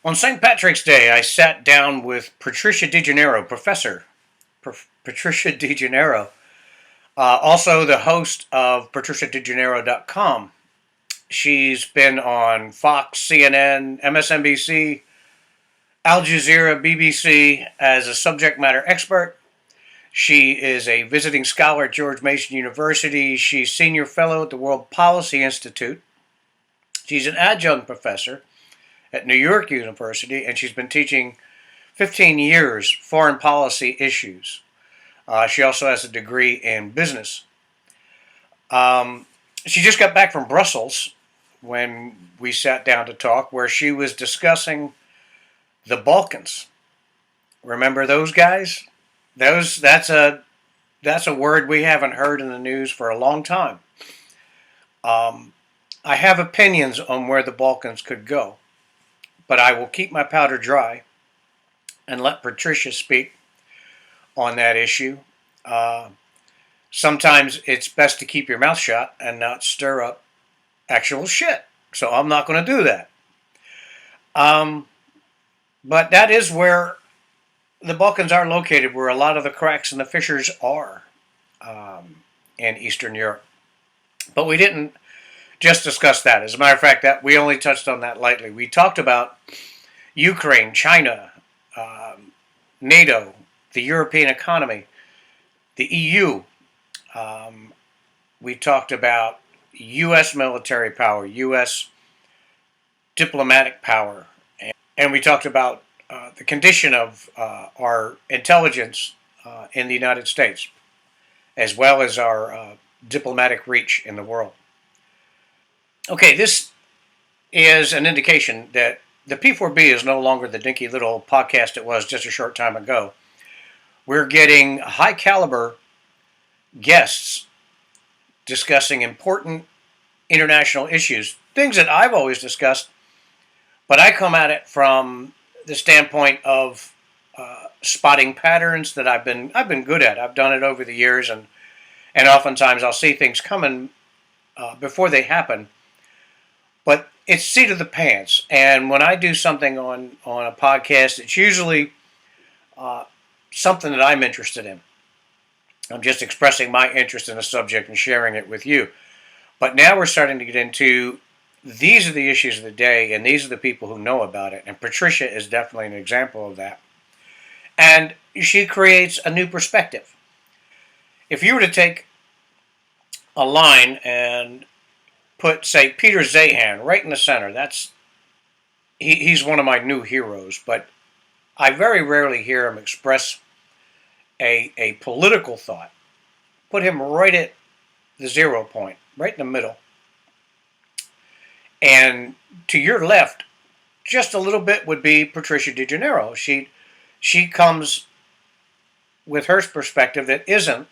On St. Patrick's Day, I sat down with Patricia Degennaro, Patricia Degennaro, also the host of patriciadegennaro.com. She's been on Fox, CNN, MSNBC, Al Jazeera, BBC as a subject matter expert. She is a visiting scholar at George Mason University. She's senior fellow at the World Policy Institute. She's an adjunct professor at New York University, and she's been teaching 15 years foreign policy issues. She also has a degree in business. She just got back from Brussels when we sat down to talk, where she was discussing the Balkans. Remember those guys? That's a word we haven't heard in the news for a long time. I have opinions on where the Balkans could go, but I will keep my powder dry and let Patricia speak on that issue. Sometimes it's best to keep your mouth shut and not stir up actual shit. So I'm not going to do that. But that is where the Balkans are located, where a lot of the cracks and the fissures are in Eastern Europe. But we didn't just discuss that. As a matter of fact, that we only touched on that lightly. We talked about Ukraine, China, NATO, the European economy, the EU. We talked about U.S. military power, U.S. diplomatic power, and we talked about the condition of our intelligence in the United States, as well as our diplomatic reach in the world. Okay, this is an indication that the P4B is no longer the dinky little podcast it was just a short time ago. We're getting high caliber guests discussing important international issues, things that I've always discussed, but I come at it from the standpoint of spotting patterns that I've been good at. I've done it over the years, and oftentimes I'll see things coming before they happen. But it's seat of the pants, and when I do something on a podcast, it's usually something that I'm interested in. I'm just expressing my interest in a subject and sharing it with you. But now we're starting to get into these are the issues of the day, and these are the people who know about it. And Patricia is definitely an example of that. And she creates a new perspective. If you were to take a line and put, say, Peter Zeihan right in the center, he's one of my new heroes, but I very rarely hear him express a political thought. Put him right at the 0 point, right in the middle. And to your left, just a little bit would be Patricia Degennaro. She comes with her perspective that isn't,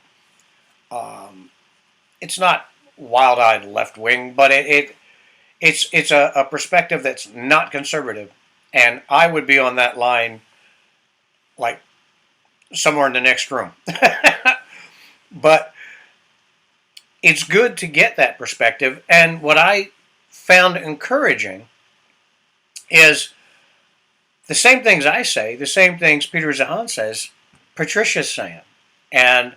it's not wild-eyed left-wing, but it's a perspective that's not conservative. And I would be on that line like somewhere in the next room. But it's good to get that perspective. And what I found encouraging is the same things I say, the same things Peter Zeihan says, Patricia's saying. And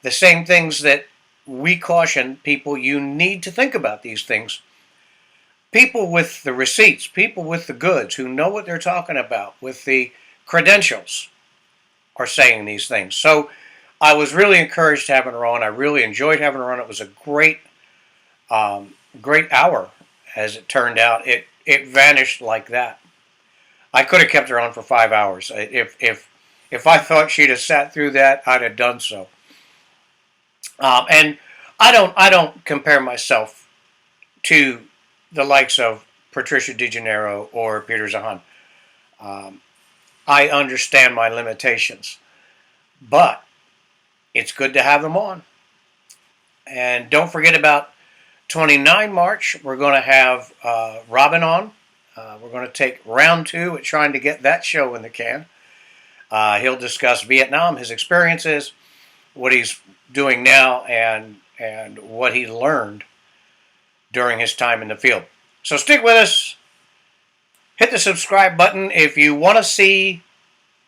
the same things that we caution people, you need to think about these things. People with the receipts, people with the goods, who know what they're talking about, with the credentials, are saying these things. So I was really encouraged having her on. I really enjoyed having her on. It was a great hour, as it turned out. It vanished like that. I could have kept her on for 5 hours. If I thought she'd have sat through that, I'd have done so. And I don't compare myself to the likes of Patricia Degennaro or Peter Zeihan. I understand my limitations, but it's good to have them on. And don't forget about 29 March. We're going to have Robin on. We're going to take round 2 at trying to get that show in the can. He'll discuss Vietnam, his experiences, what he's doing now, and what he learned during his time in the field. So stick with us. Hit the the subscribe button. If you want to see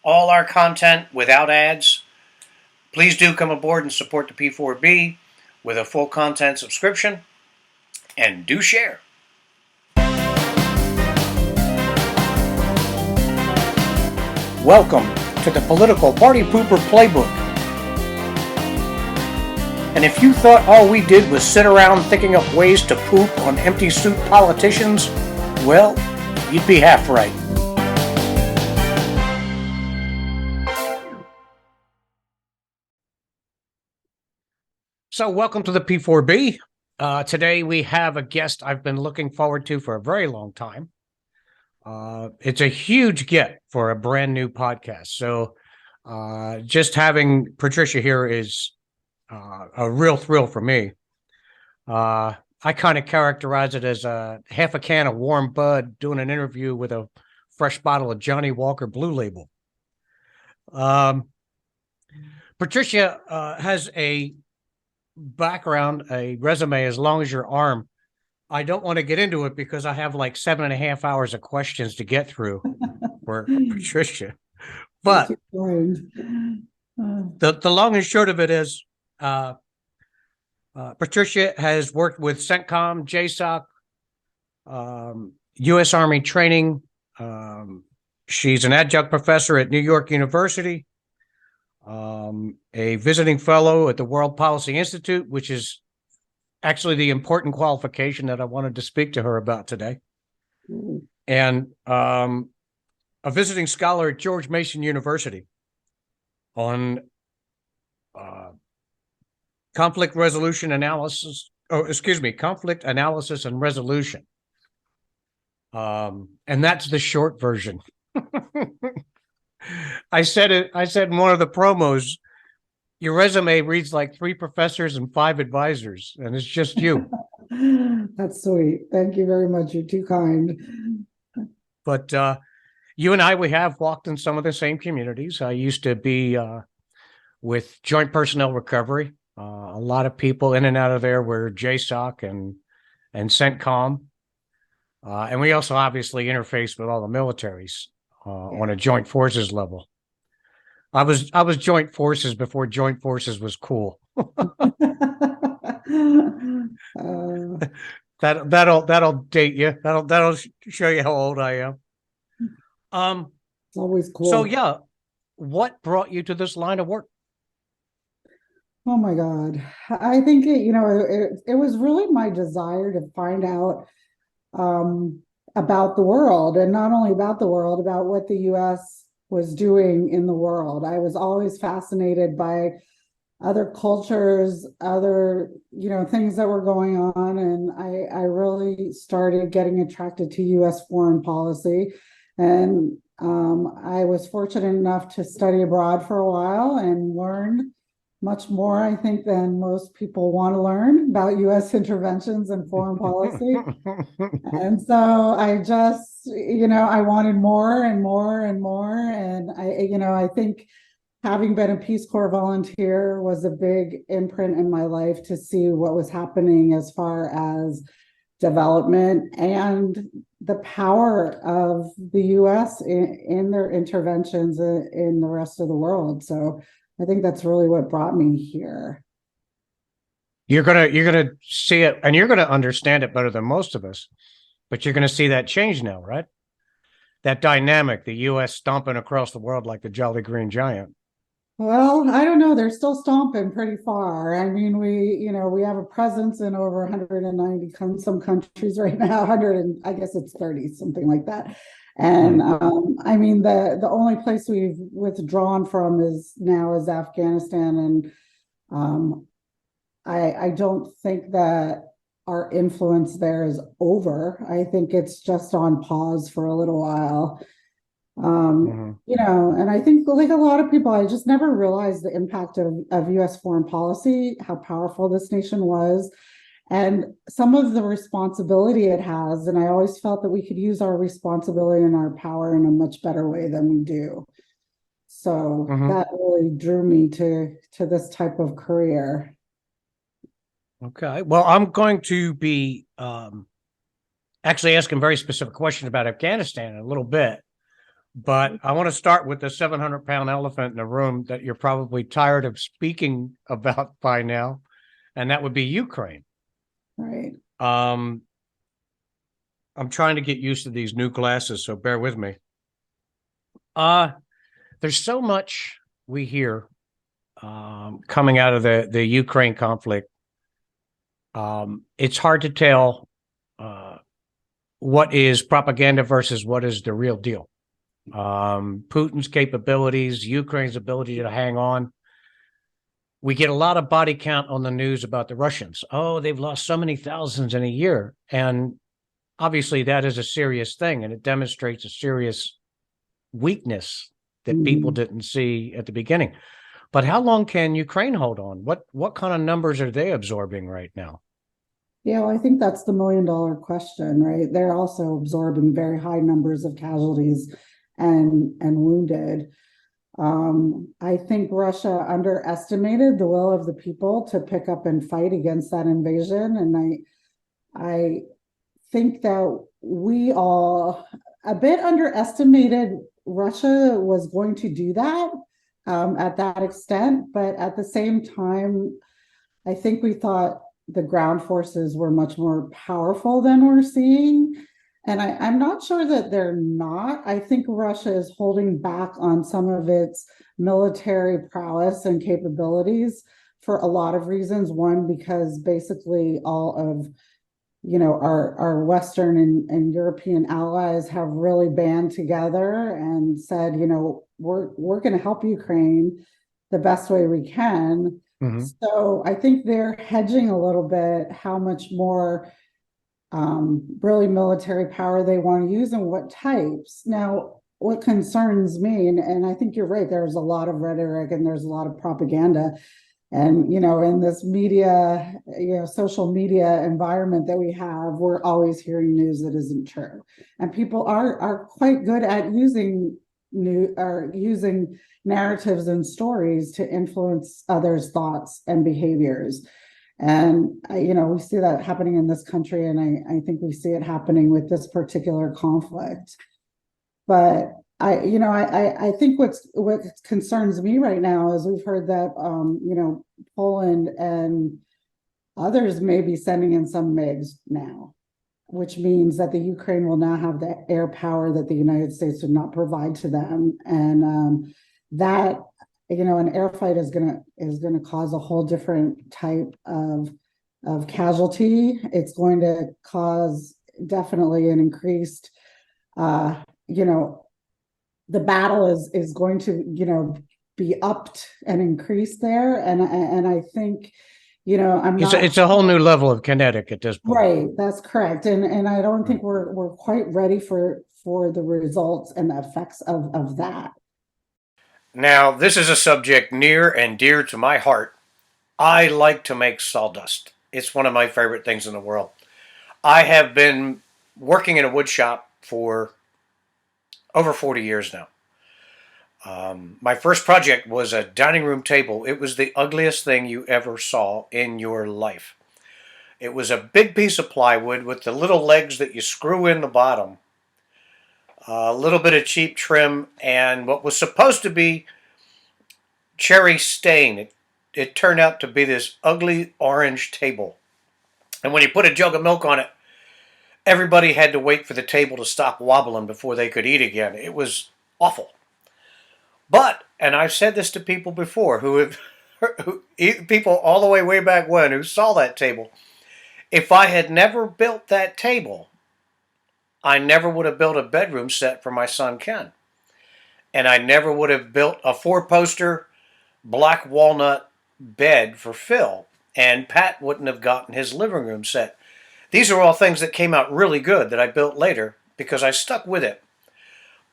all our content without ads, please do come aboard and support the P4B with a full content subscription, and do share. Welcome to the Political Party Pooper Playbook. And if you thought all we did was sit around thinking up ways to poop on empty suit politicians, well, you'd be half right. So welcome to the P4B. Today we have a guest I've been looking forward to for a very long time. It's a huge get for a brand new podcast. So just having Patricia here is a real thrill for me. I kind of characterize it as a half a can of warm bud doing an interview with a fresh bottle of Johnny Walker Blue Label. Patricia has a background, a resume as long as your arm. I don't want to get into it because I have like 7.5 hours of questions to get through for Patricia. But the long and short of it is Patricia has worked with CENTCOM, JSOC, U.S. Army training. She's an adjunct professor at New York University, a visiting fellow at the World Policy Institute, which is actually the important qualification that I wanted to speak to her about today, and a visiting scholar at George Mason University on conflict analysis and resolution. And that's the short version. I said in one of the promos, your resume reads like 3 professors and 5 advisors, and it's just you. That's sweet. Thank you very much. You're too kind. But you and we have walked in some of the same communities. I used to be with Joint Personnel Recovery. A lot of people in and out of there were JSOC and CENTCOM. And we also obviously interfaced with all the militaries on a joint forces level. I was joint forces before joint forces was cool. That'll date you. That'll show you how old I am. It's always cool. So yeah, what brought you to this line of work? Oh my God. I think it was really my desire to find out about the world, and not only about the world, about what the U.S. was doing in the world. I was always fascinated by other cultures, other things that were going on, and I really started getting attracted to U.S. foreign policy. And I was fortunate enough to study abroad for a while and learned much more, I think, than most people want to learn about U.S. interventions and foreign policy. And so I just, I wanted more and more and more. And I think having been a Peace Corps volunteer was a big imprint in my life to see what was happening as far as development and the power of the U.S. in their interventions in the rest of the world. So I think that's really what brought me here. You're gonna see it, and you're gonna understand it better than most of us. But you're gonna see that change now, right? That dynamic, the U.S. stomping across the world like the Jolly Green Giant. Well, I don't know. They're still stomping pretty far. I mean, we have a presence in over 190 some countries right now. 100, and I guess it's 30, something like that. And I mean, the only place we've withdrawn from is Afghanistan, and I don't think that our influence there is over. I think it's just on pause for a little while. And I think, like a lot of people, I just never realized the impact of U.S. foreign policy, how powerful this nation was, and some of the responsibility it has. And I always felt that we could use our responsibility and our power in a much better way than we do. So that really drew me to this type of career. Okay. Well, I'm going to be actually asking very specific questions about Afghanistan in a little bit. But I want to start with the 700-pound elephant in the room that you're probably tired of speaking about by now, and that would be Ukraine. Right. I'm trying to get used to these new glasses, so bear with me. There's so much we hear coming out of the Ukraine conflict. It's hard to tell what is propaganda versus what is the real deal. Putin's capabilities, Ukraine's ability to hang on. We get a lot of body count on the news about the Russians. Oh, they've lost so many thousands in a year. And obviously that is a serious thing, and it demonstrates a serious weakness that people didn't see at the beginning. But how long can Ukraine hold on? What kind of numbers are they absorbing right now? Yeah, well, I think that's the $1 million question, right? They're also absorbing very high numbers of casualties and wounded. I think Russia underestimated the will of the people to pick up and fight against that invasion, and I think that we all a bit underestimated Russia was going to do that at that extent, but at the same time, I think we thought the ground forces were much more powerful than we're seeing. And I'm not sure that they're not. I think Russia is holding back on some of its military prowess and capabilities for a lot of reasons. One, because basically all of our Western and European allies have really band together and said, we're going to help Ukraine the best way we can. So I think they're hedging a little bit how much more really military power they want to use and what types. Now, what concerns me, and I think you're right, there's a lot of rhetoric and there's a lot of propaganda. And, in this media, social media environment that we have, we're always hearing news that isn't true. And people are quite good at using using narratives and stories to influence others' thoughts and behaviors. And we see that happening in this country, and I think we see it happening with this particular conflict. But I think what concerns me right now is we've heard that Poland and others may be sending in some MiGs now, which means that the Ukraine will now have the air power that the United States did not provide to them, and that an air fight is gonna cause a whole different type of casualty. It's going to cause definitely an increased the battle is going to be upped and increased there, and I think It's a whole new level of kinetic at this point. right. That's correct, and I don't think we're quite ready for the results and the effects of that. Now, this is a subject near and dear to my heart. I like to make sawdust. It's one of my favorite things in the world. I have been working in a wood shop for over 40 years now. My first project was a dining room table. It was the ugliest thing you ever saw in your life. It was a big piece of plywood with the little legs that you screw in the bottom, a little bit of cheap trim, and what was supposed to be cherry stain. It turned out to be this ugly orange table. And when you put a jug of milk on it, everybody had to wait for the table to stop wobbling before they could eat again. It was awful. But, and I've said this to people before people all the way back when who saw that table, if I had never built that table, I never would have built a bedroom set for my son Ken. And I never would have built a 4-poster black walnut bed for Phil. And Pat wouldn't have gotten his living room set. These are all things that came out really good that I built later because I stuck with it.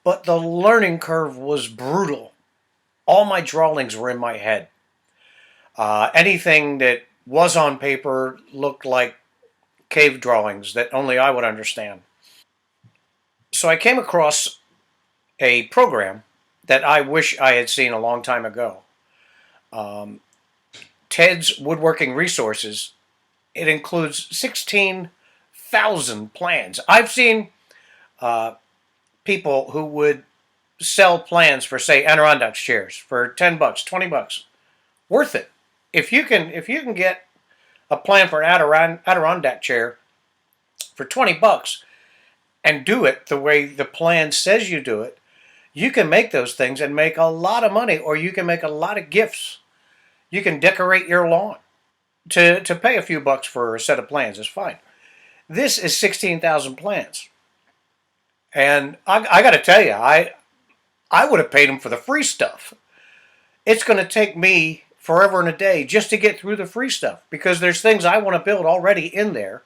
But the learning curve was brutal. All my drawings were in my head. Anything that was on paper looked like cave drawings that only I would understand. So I came across a program that I wish I had seen a long time ago. Ted's Woodworking Resources. It includes 16 16,000 plans. I've seen people who would sell plans for, say, Adirondack chairs for $10, $20, worth it. If you can get a plan for an Adirondack chair for $20 and do it the way the plan says you do it, you can make those things and make a lot of money, or you can make a lot of gifts. You can decorate your lawn. To pay a few bucks for a set of plans is fine. This is 16,000 plans. And I got to tell you, I would have paid them for the free stuff. It's going to take me forever and a day just to get through the free stuff because there's things I want to build already in there.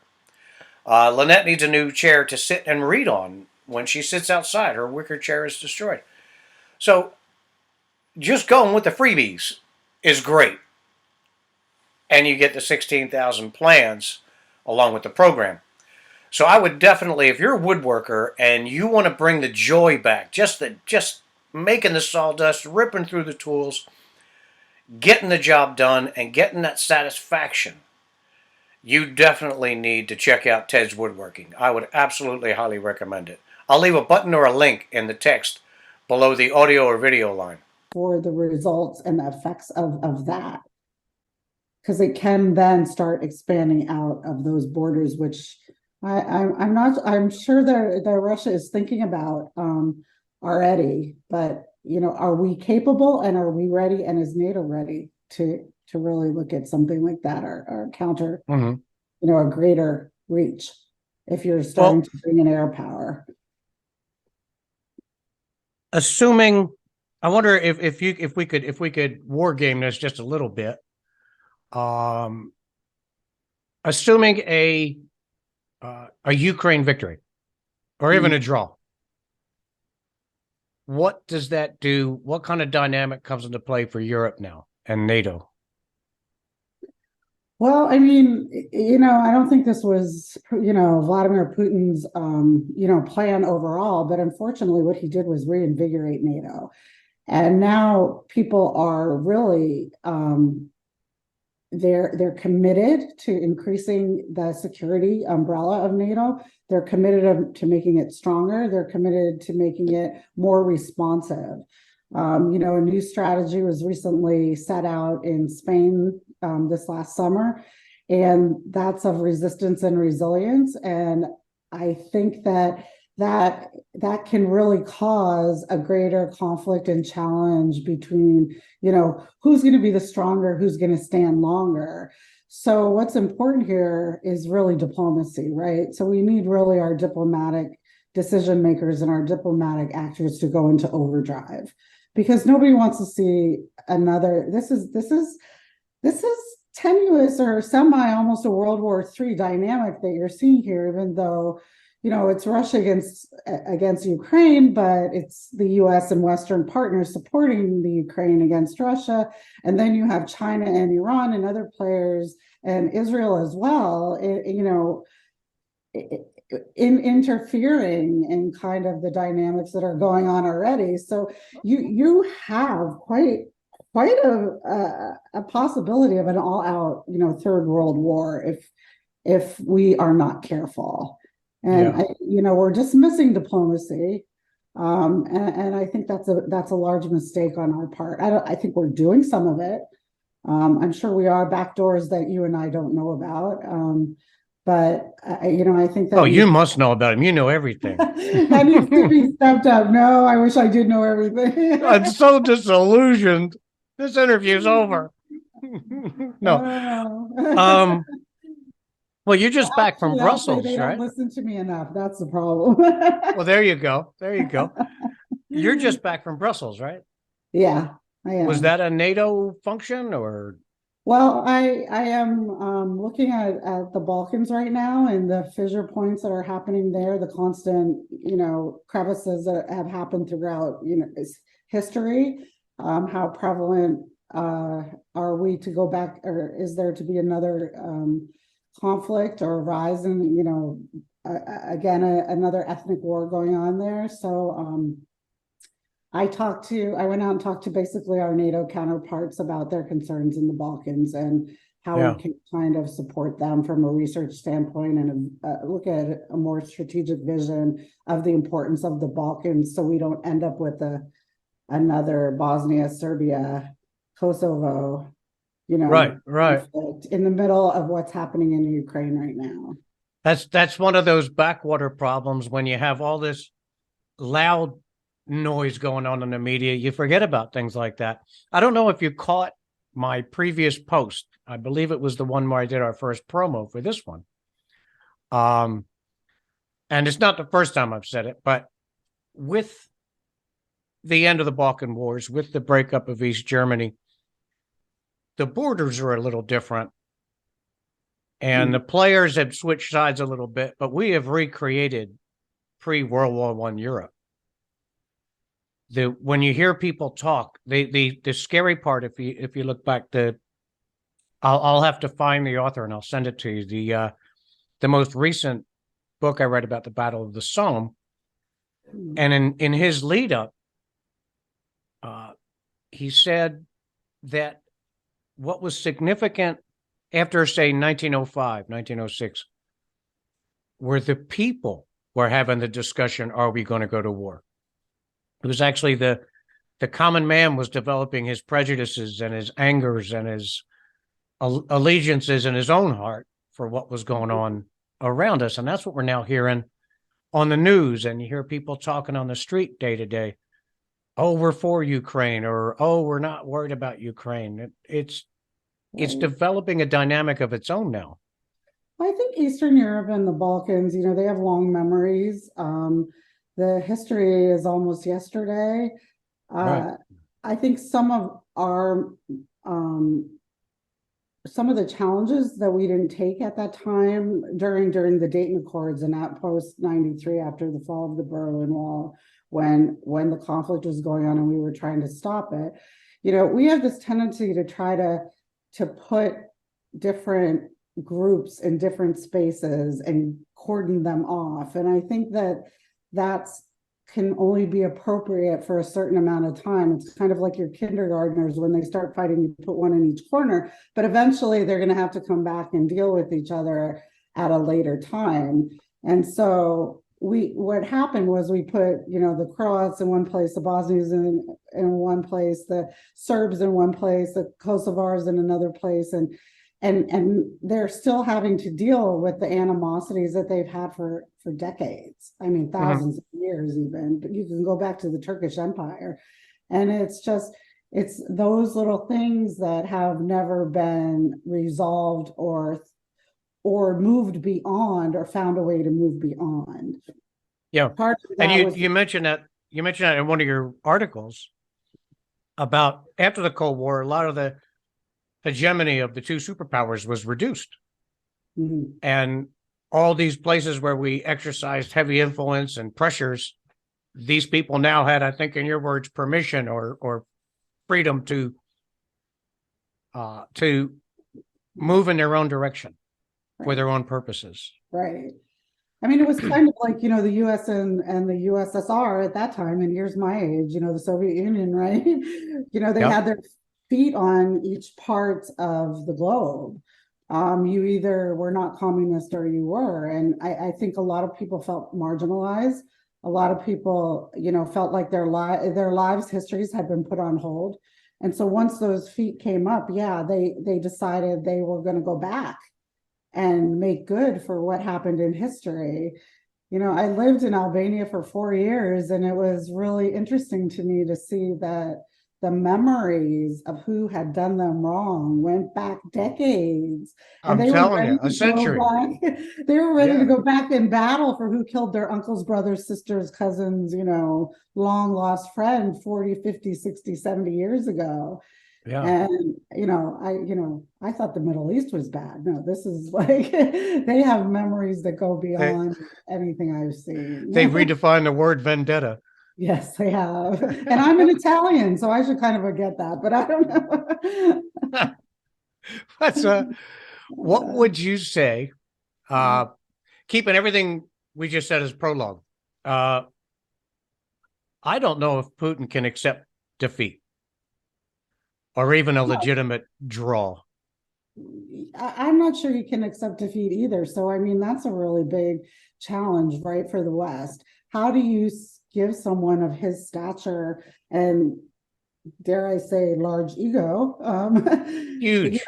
Lynette needs a new chair to sit and read on when she sits outside. Her wicker chair is destroyed. So just going with the freebies is great. And you get the 16,000 plans along with the program. So I would definitely, if you're a woodworker and you want to bring the joy back, just making the sawdust, ripping through the tools, getting the job done, and getting that satisfaction, you definitely need to check out Ted's Woodworking. I would absolutely highly recommend it. I'll leave a button or a link in the text below the audio or video line. For the results and the effects of that. Because it can then start expanding out of those borders, which I'm sure that Russia is thinking about already, but are we capable and are we ready, and is NATO ready to really look at something like that or counter a greater reach if you're starting to bring in air power? Assuming, I wonder if we could war game this just a little bit. Assuming a Ukraine victory or even a draw, what does that do? What kind of dynamic comes into play for Europe now and NATO? Well, I mean, I don't think this was, Vladimir Putin's, plan overall, but unfortunately what he did was reinvigorate NATO. And now people are really, they're committed to increasing the security umbrella of NATO. They're committed to making it stronger. They're committed to making it more responsive. A new strategy was recently set out in Spain this last summer, and that's of resistance and resilience. And I think that can really cause a greater conflict and challenge between, who's going to be the stronger, who's going to stand longer. So what's important here is really diplomacy, right? So we need really our diplomatic decision makers and our diplomatic actors to go into overdrive, because nobody wants to see another. This is tenuous or semi almost a World War III dynamic that you're seeing here, even though it's Russia against Ukraine, but it's the US and Western partners supporting the Ukraine against Russia. And then you have China and Iran and other players and Israel as well, in interfering in kind of the dynamics that are going on already. So you have quite a possibility of an all-out, third world war if we are not careful. And we're dismissing diplomacy, and I think that's a large mistake on our part. I think we're doing some of it. I'm sure we are backdoors that you and I don't know about. But I think that you must know about him. You know everything. That needs to be stepped up. No, I wish I did know everything. I'm so disillusioned. This interview's over. No. Well, you're just back from Brussels, they right? Don't listen to me enough. That's the problem. Well, there you go. You're just back from Brussels, right? Yeah, I am. Was that a NATO function or? Well, I am looking at the Balkans right now and the fissure points that are happening there, the constant, crevices that have happened throughout, history. How prevalent are we to go back, or is there to be another conflict or a rise in, again, another ethnic war going on there? So I went out and talked to basically our NATO counterparts about their concerns in the Balkans and how we Yeah. can kind of support them from a research standpoint and look at a more strategic vision of the importance of the Balkans, so we don't end up with another Bosnia, Serbia, Kosovo, Right. Right. conflict in the middle of what's happening in Ukraine right now. That's one of those backwater problems when you have all this loud noise going on in the media. You forget about things like that. I don't know if you caught my previous post. I believe it was the one where I did our first promo for this one. And it's not the first time I've said it, but with the end of the Balkan Wars, with the breakup of East Germany, the borders are a little different. And the players have switched sides a little bit, but we have recreated pre-World War I Europe. When you hear people talk, the scary part, if you look back, I'll have to find the author and I'll send it to you. The most recent book I read about the Battle of the Somme, and in his lead up, he said that what was significant after, say, 1905, 1906, were the people were having the discussion, are we going to go to war? It was actually the common man was developing his prejudices and his angers and his allegiances in his own heart for what was going on around us. And that's what we're now hearing on the news. And you hear people talking on the street day to day. Oh, we're for Ukraine, or, oh, we're not worried about Ukraine. It's developing a dynamic of its own now. I think Eastern Europe and the Balkans, they have long memories. The history is almost yesterday. Right. I think some of the challenges that we didn't take at that time during the Dayton Accords and at post 93, after the fall of the Berlin Wall, when the conflict was going on and we were trying to stop it, we have this tendency to try to put different groups in different spaces and cordon them off. And I think that's can only be appropriate for a certain amount of time. It's kind of like your kindergartners when they start fighting, you put one in each corner, but eventually they're going to have to come back and deal with each other at a later time. And so what happened was we put, the Croats in one place, the Bosnians in one place, the Serbs in one place, the Kosovars in another place, and they're still having to deal with the animosities that they've had for decades. I mean, thousands of years even, but you can go back to the Turkish Empire. And it's those little things that have never been resolved or moved beyond, or found a way to move beyond. Yeah. Part of And that you mentioned that in one of your articles about after the Cold War, a lot of the hegemony of the two superpowers was reduced. And all these places where we exercised heavy influence and pressures, these people now had, I think in your words, permission or freedom to move in their own direction for their own purposes. Right. I mean, it was kind of like, the US and the USSR at that time, and here's my age, the Soviet Union, right? They had their feet on each part of the globe. You either were not communist or you were. And I think a lot of people felt marginalized. A lot of people, felt like their lives, histories had been put on hold. And so once those feet came up, they decided they were going to go back and make good for what happened in history. I lived in Albania for 4 years, and it was really interesting to me to see that the memories of who had done them wrong went back decades. And I'm telling you, a century. They were ready to go back in battle for who killed their uncles, brothers, sisters, cousins, long lost friend 40, 50, 60, 70 years ago. Yeah. And, I thought the Middle East was bad. No, this is like, they have memories that go beyond anything I've seen. They redefined the word vendetta. Yes, they have. And I'm an Italian, so I should kind of get that, but I don't know. That's what would you say, keeping everything we just said as prologue, I don't know if Putin can accept defeat or even a legitimate draw. I'm not sure he can accept defeat either. So, I mean, that's a really big challenge, right, for the West. How do you give someone of his stature and, dare I say, large ego, Huge.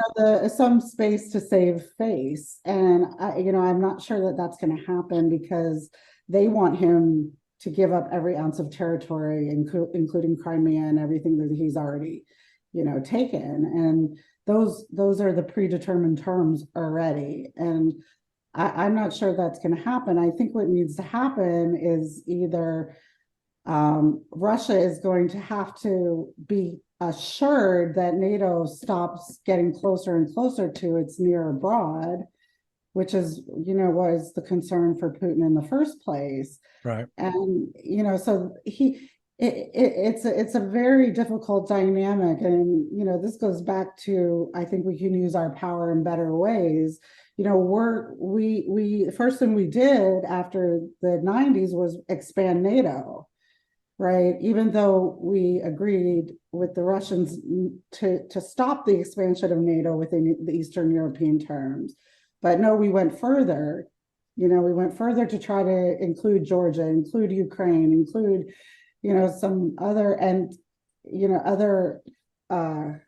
some space to save face? And I'm not sure that that's going to happen because they want him to give up every ounce of territory, including Crimea and everything that he's already, taken. And those are the predetermined terms already. And I'm not sure that's going to happen. I think what needs to happen is either Russia is going to have to be assured that NATO stops getting closer and closer to its near abroad, which is, was the concern for Putin in the first place. Right. And, so it's a very difficult dynamic. And, this goes back to, I think we can use our power in better ways. We first thing we did after the 90s was expand NATO, right? Even though we agreed with the Russians to stop the expansion of NATO within the Eastern European terms. But no, we went further. We went further to try to include Georgia, include Ukraine, include, some other other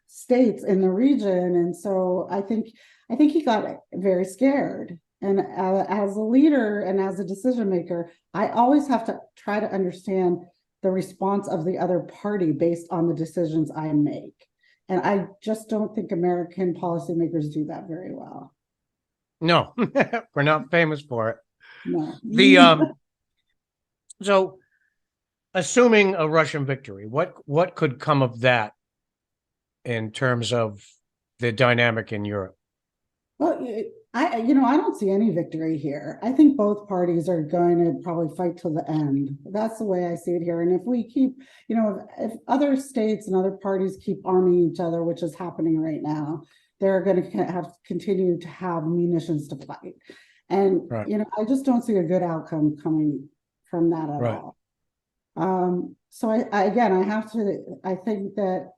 states in the region. And so I think he got very scared. And as a leader and as a decision maker, I always have to try to understand the response of the other party based on the decisions I make. And I just don't think American policymakers do that very well. No, we're not famous for it. No. So assuming a Russian victory, what could come of that in terms of the dynamic in Europe? Well, I don't see any victory here. I think both parties are going to probably fight till the end. That's the way I see it here. And if we keep, if other states and other parties keep arming each other, which is happening right now, they're going to have to continue to have munitions to fight. And, right. I just don't see a good outcome coming from that at right. all. So I think that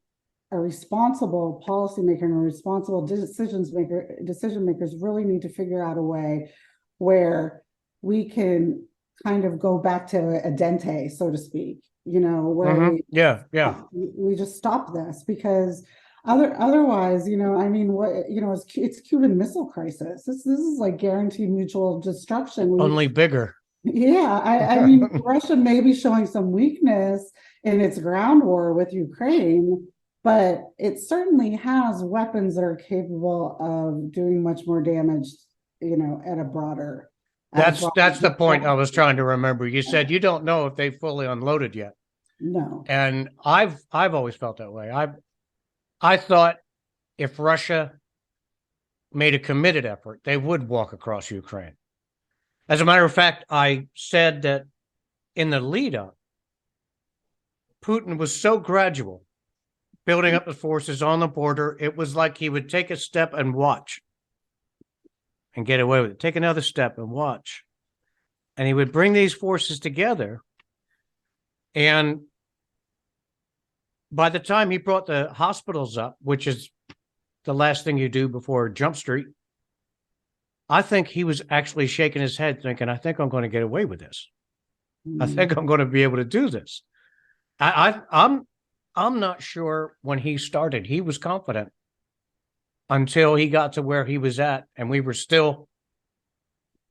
a responsible policymaker and a responsible decision makers really need to figure out a way where we can kind of go back to a dente, so to speak, where we just stop this, because otherwise, it's Cuban Missile Crisis. This is like guaranteed mutual destruction. Only bigger. Yeah, I mean, Russia may be showing some weakness in its ground war with Ukraine, but it certainly has weapons that are capable of doing much more damage, at a broader. That's the point I was trying to remember. You said you don't know if they fully unloaded yet. No. And I've always felt that way. I thought if Russia made a committed effort, they would walk across Ukraine. As a matter of fact, I said that in the lead up, Putin was so gradual, building up the forces on the border. It was like he would take a step and watch and get away with it. Take another step and watch. And he would bring these forces together. And by the time he brought the hospitals up, which is the last thing you do before Jump Street, I think he was actually shaking his head thinking, I think I'm going to get away with this. I think I'm going to be able to do this. I'm not sure when he started, he was confident until he got to where he was at, and we were still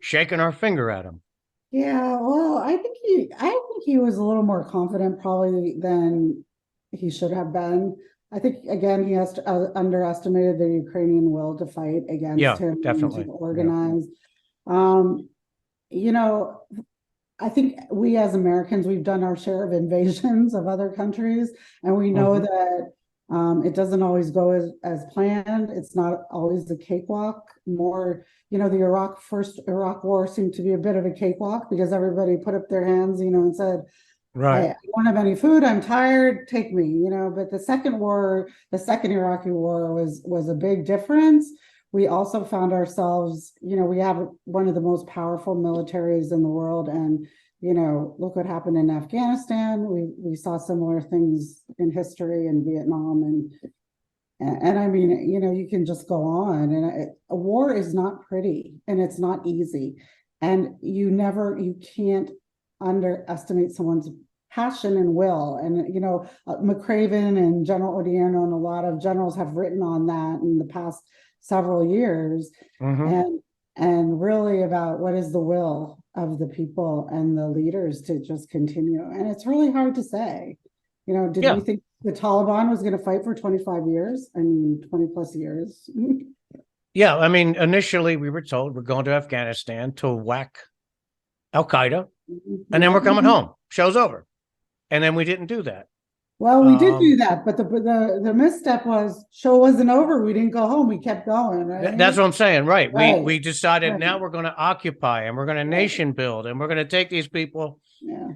shaking our finger at him. Yeah, well, I think he was a little more confident probably than he should have been. I think, again, he has underestimated the Ukrainian will to fight against him, definitely. to organize. I think we as Americans, we've done our share of invasions of other countries, and we know that it doesn't always go as planned. It's not always a cakewalk. More, the first Iraq war seemed to be a bit of a cakewalk because everybody put up their hands, and said, right, I don't have any food, I'm tired, take me, but the second Iraqi war was a big difference. We also found ourselves, we have one of the most powerful militaries in the world, and look what happened in Afghanistan. We saw similar things in history in Vietnam, And I mean, you can just go on. And a war is not pretty and it's not easy. And you can't underestimate someone's passion and will. And, McCraven and General Odierno and a lot of generals have written on that in the past several years. Hmm. And really about what is the will of the people and the leaders to just continue. And it's really hard to say. Did we Yeah. think the Taliban was going to fight for 25 years? I mean, 20 plus years. Yeah. I mean, initially we were told we're going to Afghanistan to whack Al Qaeda, and then Yeah. we're coming home. Show's over. And then we didn't do that. Well, we did do Um, that, but the misstep was show wasn't over. We didn't go home. We kept going, that's right? what I'm saying. Right. We Right. we decided Right. now we're going to occupy and we're going to Right. nation build and we're going to take these people Yeah.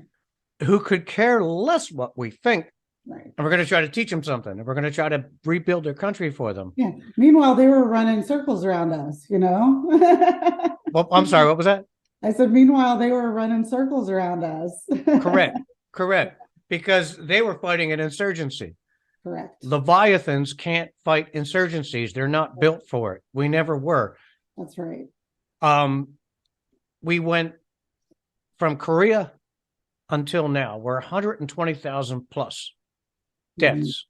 who could care less what we think, Right. and we're going to try to teach them something, and we're going to try to rebuild their country for them. Yeah. Meanwhile, they were running circles around us. Well, I'm sorry. What was that? I said, meanwhile, they were running circles around us. Correct. Correct. Because they were fighting an insurgency. Correct. Leviathans can't fight insurgencies. They're not built for it. We never were. That's right. Um, we went from Korea until now. We're 120,000 plus deaths.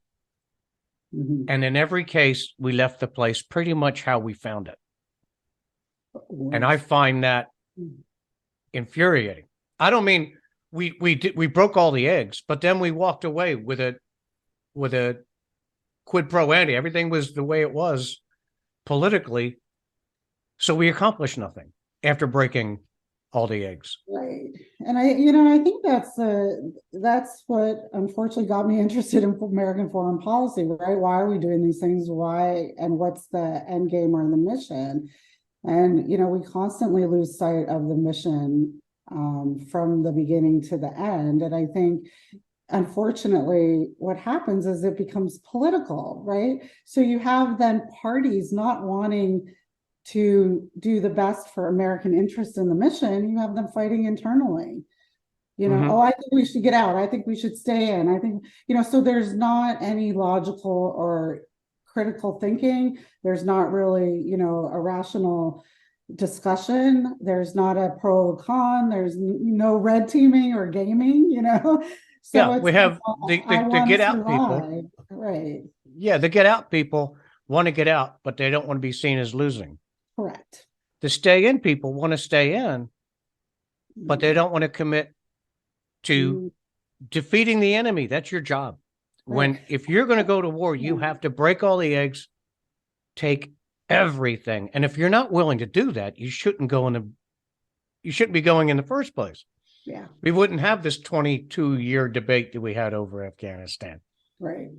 Mm-hmm. And in every case, we left the place pretty much how we found it. And I find that infuriating. I don't mean we broke all the eggs, but then we walked away with a quid pro ante. Everything was the way it was politically, so we accomplished nothing after breaking all the eggs. Right. And I think that's what unfortunately got me interested in American foreign policy, right? Why are we doing these things? Why, and what's the end game or the mission? And, we constantly lose sight of the mission from the beginning to the end. And I think, unfortunately, what happens is it becomes political, right? So you have then parties not wanting to do the best for American interests in the mission. You have them fighting internally. Oh, I think we should get out. I think we should stay in. I think, so there's not any logical or critical thinking. There's not really, a rational discussion. There's not a pro or con. There's no red teaming or gaming. So Yeah, it's we have I the want get to out people. survive. Right. Yeah, the get out people want to get out, but they don't want to be seen as losing. Correct. The stay in people want to stay in, but they don't want to commit to defeating the enemy. That's your job. Right. If you're going to go to war, you have to break all the eggs, take everything. And if you're not willing to do that, you shouldn't be going in the first place. Yeah. We wouldn't have this 22-year debate that we had over Afghanistan. Right.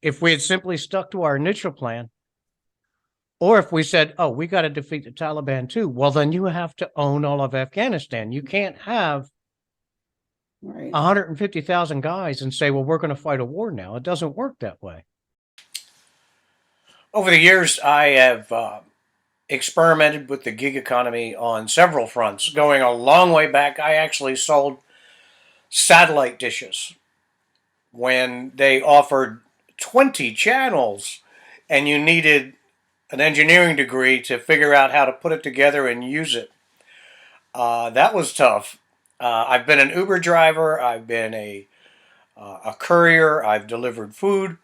If we had simply stuck to our initial plan, or if we said, oh, we got to defeat the Taliban too, well, then you have to own all of Afghanistan. You can't have 150,000 guys and say, well, we're going to fight a war now. It doesn't work that way. Over the years, I have experimented with the gig economy on several fronts. Going a long way back, I actually sold satellite dishes when they offered 20 channels and you needed an engineering degree to figure out how to put it together and use it. That was tough. I've been an Uber driver. I've been a courier. I've delivered food.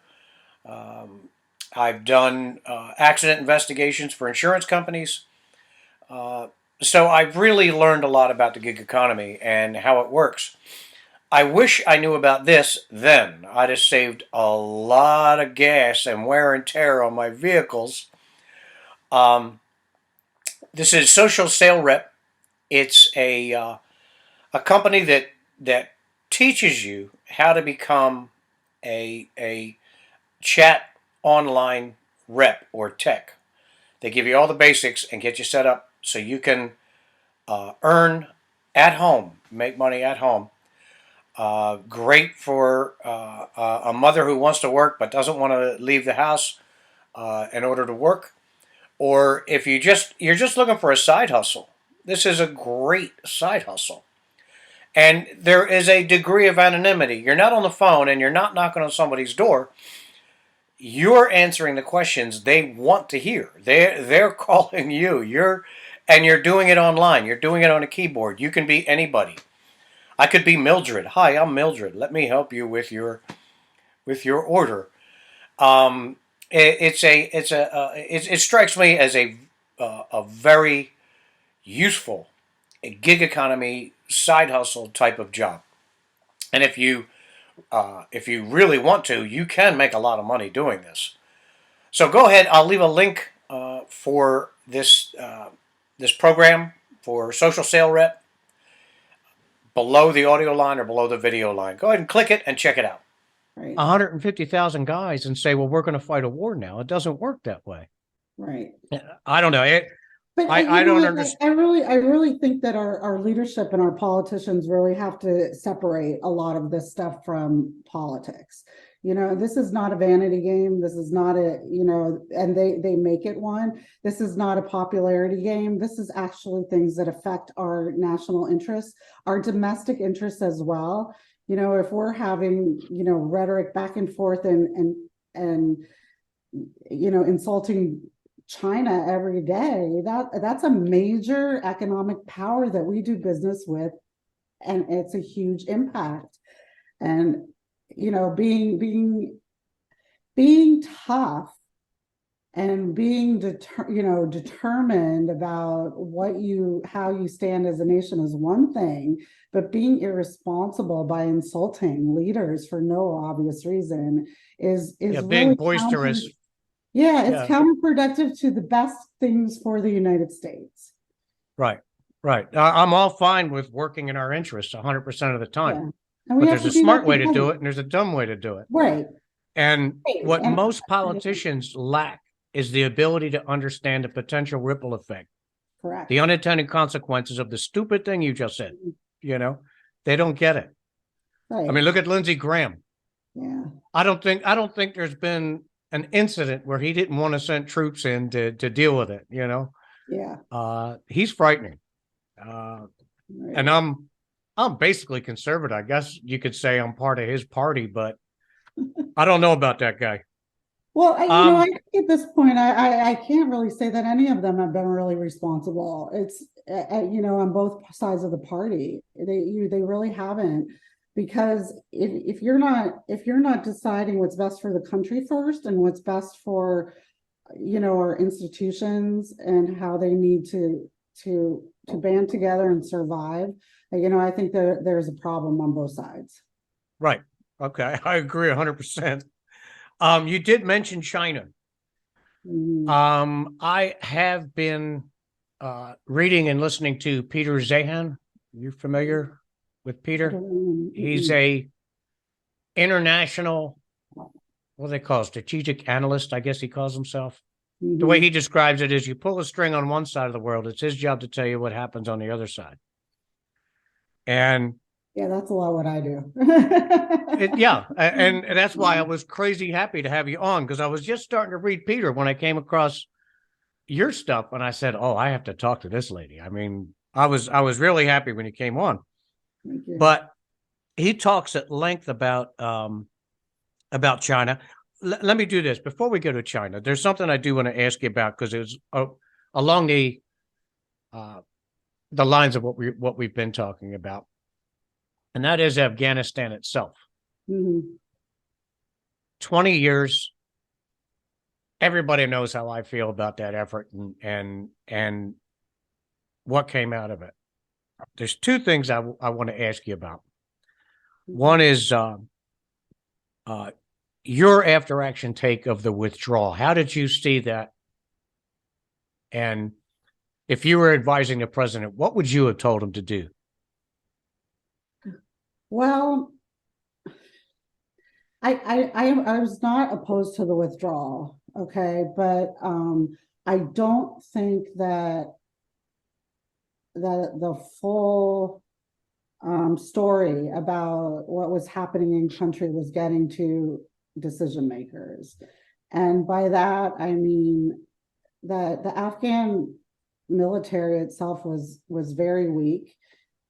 I've done accident investigations for insurance companies. So I've really learned a lot about the gig economy and how it works. I wish I knew about this then. I'd have saved a lot of gas and wear and tear on my vehicles. This is Social Sale Rep. It's a company that teaches you how to become a chat online rep or tech. They give you all the basics and get you set up so you can earn at home, make money at home. Great for a mother who wants to work but doesn't want to leave the house in order to work, or if you're just looking for a side hustle. This is a great side hustle. And there is a degree of anonymity. You're not on the phone and you're not knocking on somebody's door. you're answering the questions they want to hear. They're calling you. You're doing it online. You're doing it on a keyboard. You can be anybody. I could be Mildred. Hi, I'm Mildred. Let me help you with your order. Um, it strikes me as a very useful gig economy side hustle type of job. And if you really want to, you can make a lot of money doing this. So go ahead. I'll leave a link for this program for social sale rep below the audio line or below the video line. Go ahead and click it and check it out. Right. 150,000 guys and say, well, we're going to fight a war now. It doesn't work that way. Right. I don't know. But I don't understand. I really think that our leadership and our politicians really have to separate a lot of this stuff from politics. You know, this is not a vanity game. This is not a, you know, and they make it one. This is not a popularity game. This is actually things that affect our national interests, our domestic interests as well. You know, if we're having, you know, rhetoric back and forth and you know, insulting China every day, that's a major economic power that we do business with, and it's a huge impact. And you know, being tough and being determined about how you stand as a nation is one thing, but being irresponsible by insulting leaders for no obvious reason is Being really boisterous. it's counterproductive to the best things for the United States. Right. I'm all fine with working in our interests 100% of the time. Yeah. But there's a smart way to do it and there's a dumb way to do it. Right. And what most politicians lack is the ability to understand the potential ripple effect. Correct. The unintended consequences of the stupid thing you just said. You know, they don't get it. Right. I mean, look at Lindsey Graham. Yeah. I don't think there's been an incident where he didn't want to send troops in to deal with it, you know? Yeah. He's frightening. Right. And I'm basically conservative. I guess you could say I'm part of his party, but I don't know about that guy. Well, I think at this point, I can't really say that any of them have been really responsible. It's, you know, on both sides of the party, they really haven't, because if you're not deciding what's best for the country first and what's best for, you know, our institutions and how they need to band together and survive, you know, I think that there's a problem on both sides. Right. Okay. I agree 100%. You did mention China. I have been reading and listening to Peter Zeihan. You familiar with Peter? He's a international, what do they call it, strategic analyst, I guess he calls himself. The way he describes it is you pull a string on one side of the world, it's his job to tell you what happens on the other side. And yeah, that's a lot what I do. and that's why I was crazy happy to have you on, because I was just starting to read Peter when I came across your stuff, and I said, "Oh, I have to talk to this lady." I mean, I was really happy when you came on. Thank you. But he talks at length about China. Let me do this before we go to China. There's something I do want to ask you about, because it was along the lines of what we've been talking about. And that is Afghanistan itself. 20 years. Everybody knows how I feel about that effort and what came out of it. There's two things I want to ask you about. One is your after action take of the withdrawal. How did you see that? And if you were advising the president, what would you have told him to do? Well, I was not opposed to the withdrawal, okay, but I don't think that the full story about what was happening in country was getting to decision makers. And by that, I mean that the Afghan military itself was very weak.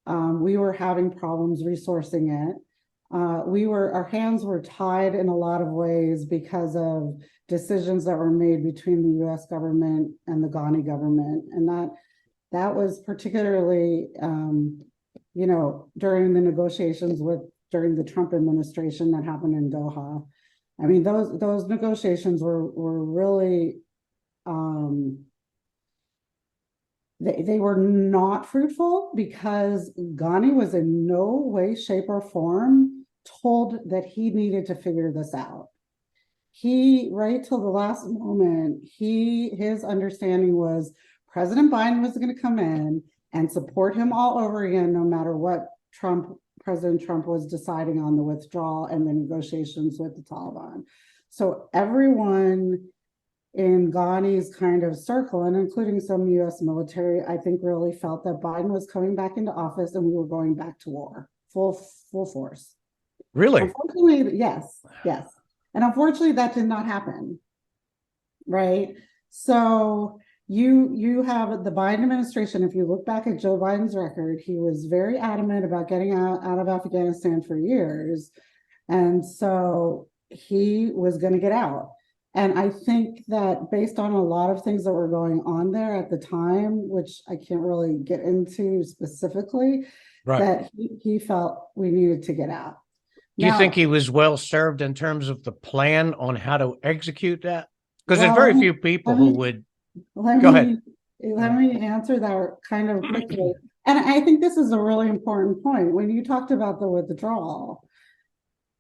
We were having problems resourcing it. our hands were tied in a lot of ways because of decisions that were made between the US government and the Ghani government. And that was particularly, during the negotiations during the Trump administration that happened in Doha. I mean, those negotiations were really, they were not fruitful because Ghani was in no way, shape, or form told that he needed to figure this out. He, right till the last moment, his understanding was President Biden was going to come in and support him all over again, no matter what President Trump was deciding on the withdrawal and the negotiations with the Taliban. So everyone in Ghani's kind of circle, and including some US military, I think really felt that Biden was coming back into office and we were going back to war, full force. Really? Unfortunately, yes. And unfortunately, that did not happen, right? So you have the Biden administration. If you look back at Joe Biden's record, he was very adamant about getting out of Afghanistan for years. And so he was going to get out. And I think that based on a lot of things that were going on there at the time, which I can't really get into specifically, Right. that he felt we needed to get out. Do you think he was well served in terms of the plan on how to execute that? Because there's Well, very few people who would. Go ahead. Let me answer that kind of quickly. And I think this is a really important point. When you talked about the withdrawal,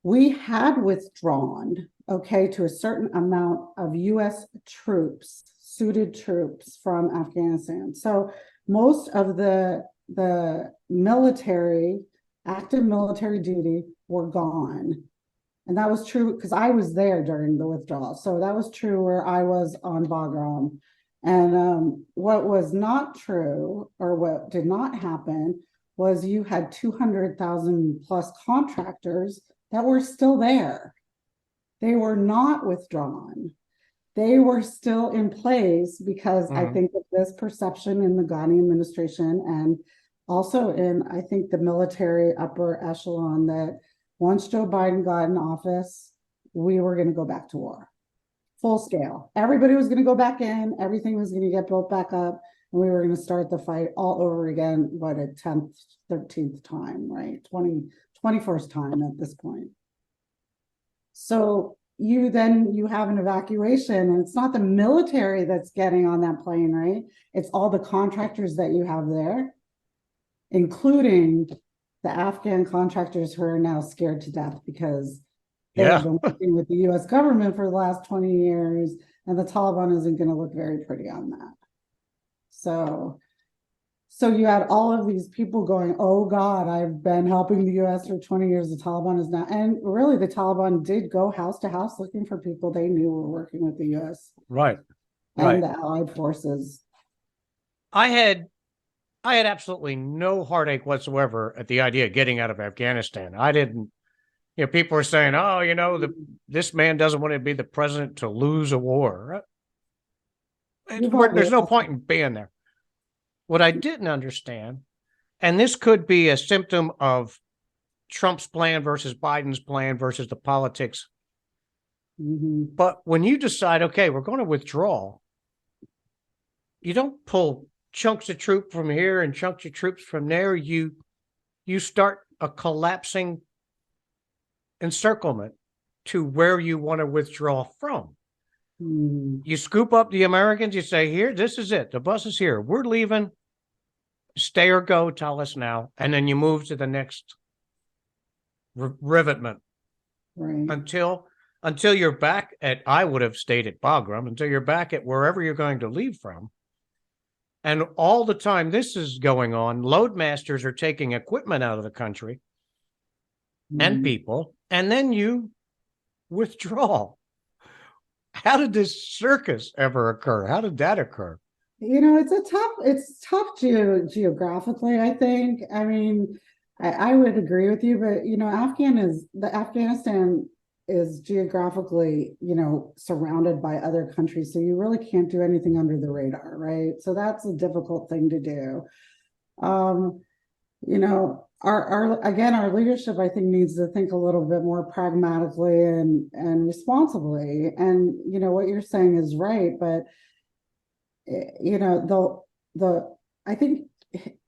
we had withdrawn, okay, to a certain amount of US troops, suited troops from Afghanistan. So most of the military, active military duty were gone. And that was true because I was there during the withdrawal. So that was true where I was on Bagram. And what was not true, or what did not happen, was you had 200,000 plus contractors that were still there. They were not withdrawn. They were still in place because I think of this perception in the Ghani administration and also in, I think, the military upper echelon that once Joe Biden got in office, we were going to go back to war, full scale. Everybody was going to go back in. Everything was going to get built back up. And we were going to start the fight all over again, what, a 10th, 13th time, right? 21st time at this point. So you have an evacuation, and it's not the military that's getting on that plane, right? It's all the contractors that you have there, including the Afghan contractors who are now scared to death because they have been working with the US government for the last 20 years, and the Taliban isn't going to look very pretty on that. So you had all of these people going, oh God, I've been helping the US for 20 years. The Taliban is now, and really the Taliban did go house to house looking for people they knew were working with the US. Right. And the allied forces. I had absolutely no heartache whatsoever at the idea of getting out of Afghanistan. I didn't, people are saying, oh, this man doesn't want to be the president to lose a war. There's no point in being there. What I didn't understand, and this could be a symptom of Trump's plan versus Biden's plan versus the politics. But when you decide, okay, we're going to withdraw, you don't pull chunks of troops from here and chunks of troops from there. You start a collapsing encirclement to where you want to withdraw from. You scoop up the Americans, you say, here, this is it. The bus is here. We're leaving. Stay or go, tell us now. And then you move to the next rivetment. Right. Until you're back at, I would have stayed at Bagram, until you're back at wherever you're going to leave from. And all the time this is going on, loadmasters are taking equipment out of the country and people, and then you withdraw. How did this circus ever occur? How did that occur? It's tough geographically, I think. I mean, I would agree with you, but Afghanistan is geographically, surrounded by other countries. So you really can't do anything under the radar, right? So that's a difficult thing to do. our leadership, I think, needs to think a little bit more pragmatically and responsibly. And what you're saying is right, but the I think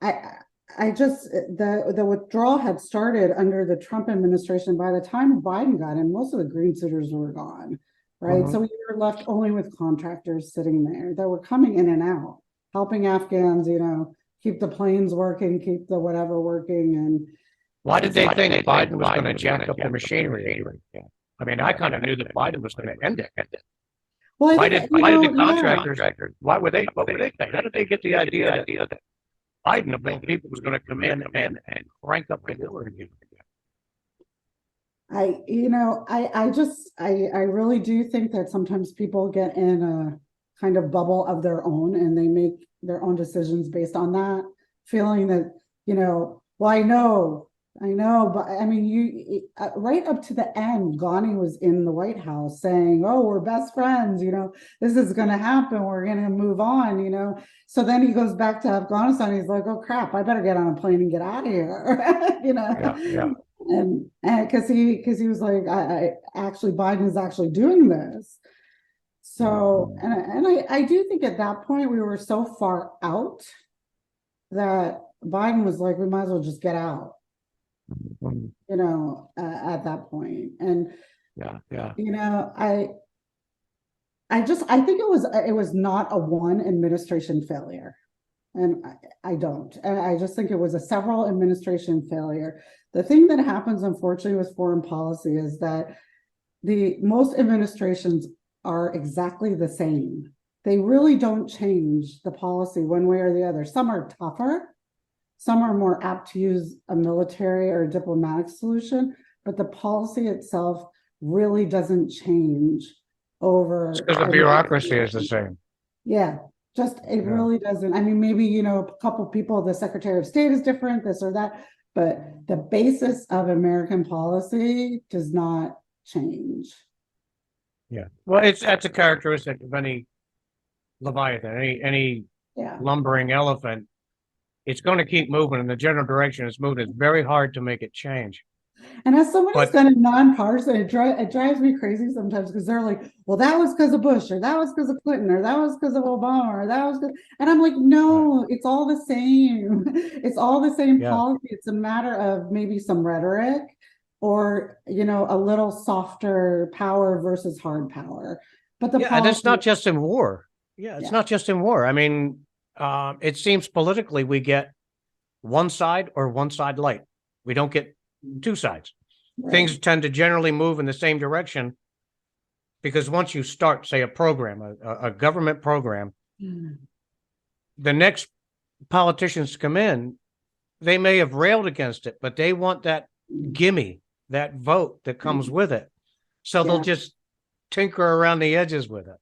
I I just the withdrawal had started under the Trump administration. By the time Biden got in, most of the green suitors were gone, right? So we were left only with contractors sitting there that were coming in and out, helping Afghans, keep the planes working, keep the whatever working. And Why did they think Biden was going to jack up the machinery? I mean, I kind of knew that Biden was going to end it. well, Why did the contractors? Why were they? What were they think? How did they get the idea that Biden of all people was going to come in and crank up the Hillary? I really do think that sometimes people get in a kind of bubble of their own and they make their own decisions based on that, feeling that, well, I know, but I mean, right up to the end, Ghani was in the White House saying, "Oh, we're best friends. This is going to happen. We're going to move on." So then he goes back to Afghanistan. He's like, "Oh crap! I better get on a plane and get out of here." Yeah. And because he was like, I actually Biden is actually doing this. So and I do think at that point we were so far out that Biden was like, we might as well just get out. At that point. And yeah. I think it was not a one administration failure. And I don't. I just think it was a several administration failure. The thing that happens, unfortunately, with foreign policy is that the most administrations are exactly the same. They really don't change the policy one way or the other. Some are tougher. Some are more apt to use a military or a diplomatic solution, but the policy itself really doesn't change over. Because the bureaucracy is the same. Yeah, it really doesn't. I mean, maybe, a couple people, the Secretary of State is different, this or that, but the basis of American policy does not change. Yeah. Well, that's a characteristic of any Leviathan, any lumbering elephant. It's going to keep moving in the general direction it's moving. It's very hard to make it change. And as someone who's kind of nonpartisan, it drives me crazy sometimes because they're like, well, that was because of Bush, or that was because of Clinton, or that was because of Obama, or that was and I'm like, no, it's all the same. It's all the same policy. It's a matter of maybe some rhetoric or, a little softer power versus hard power. But and it's not just in war. It's not just in war. I mean, it seems politically we get one side or one side light. We don't get two sides. Right. Things tend to generally move in the same direction because once you start, say, a program, a government program, the next politicians to come in, they may have railed against it, but they want that gimme, that vote that comes with it. So they'll just tinker around the edges with it.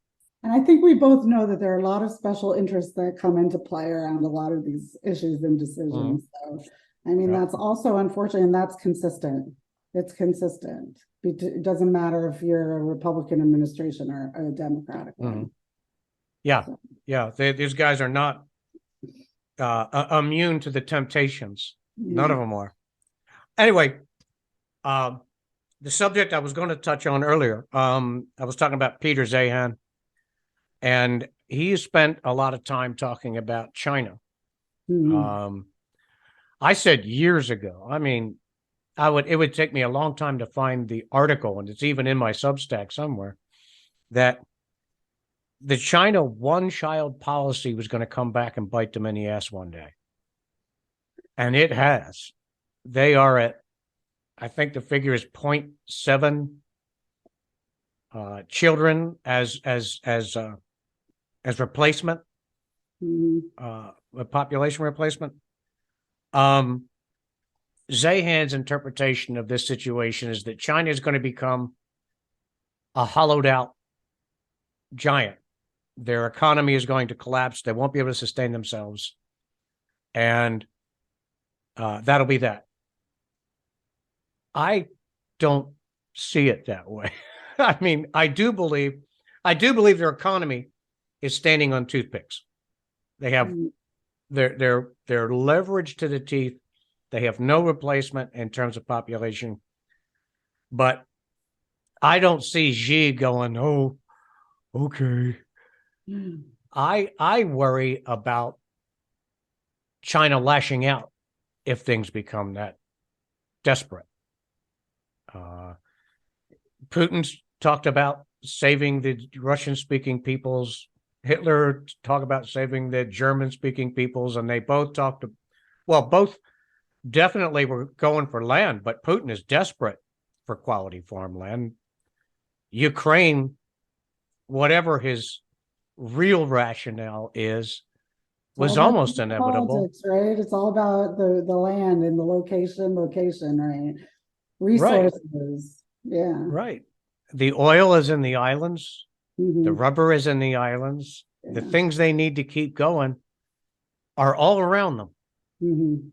And I think we both know that there are a lot of special interests that come into play around a lot of these issues and decisions. So, I mean, that's also unfortunate, and that's consistent. It's consistent. It doesn't matter if you're a Republican administration or a Democratic one. These guys are not immune to the temptations. None of them are. Anyway, the subject I was going to touch on earlier, I was talking about Peter Zeihan. And he spent a lot of time talking about China. I said years ago, I mean, it would take me a long time to find the article, and it's even in my Substack somewhere, that the China one-child policy was going to come back and bite them in the ass one day. And it has. They are at, I think the figure is 0.7 children as replacement, population replacement. Zeihan's interpretation of this situation is that China is going to become a hollowed out giant. Their economy is going to collapse. They won't be able to sustain themselves. And that'll be that. I don't see it that way. I mean, I do believe their economy is standing on toothpicks. They have they're leveraged to the teeth. They have no replacement in terms of population. But I don't see Xi going, oh, okay. I worry about China lashing out if things become that desperate. Putin's talked about saving the Russian-speaking peoples. Hitler talked about saving the German-speaking peoples, and they both talked. Both definitely were going for land, but Putin is desperate for quality farmland. Ukraine, whatever his real rationale is, was almost inevitable. Politics, right? It's all about the land and the location, right? Resources. Yeah. Right. The oil is in the islands. Mhm. The rubber is in the islands. The Yeah. things they need to keep going are all around them. Mhm.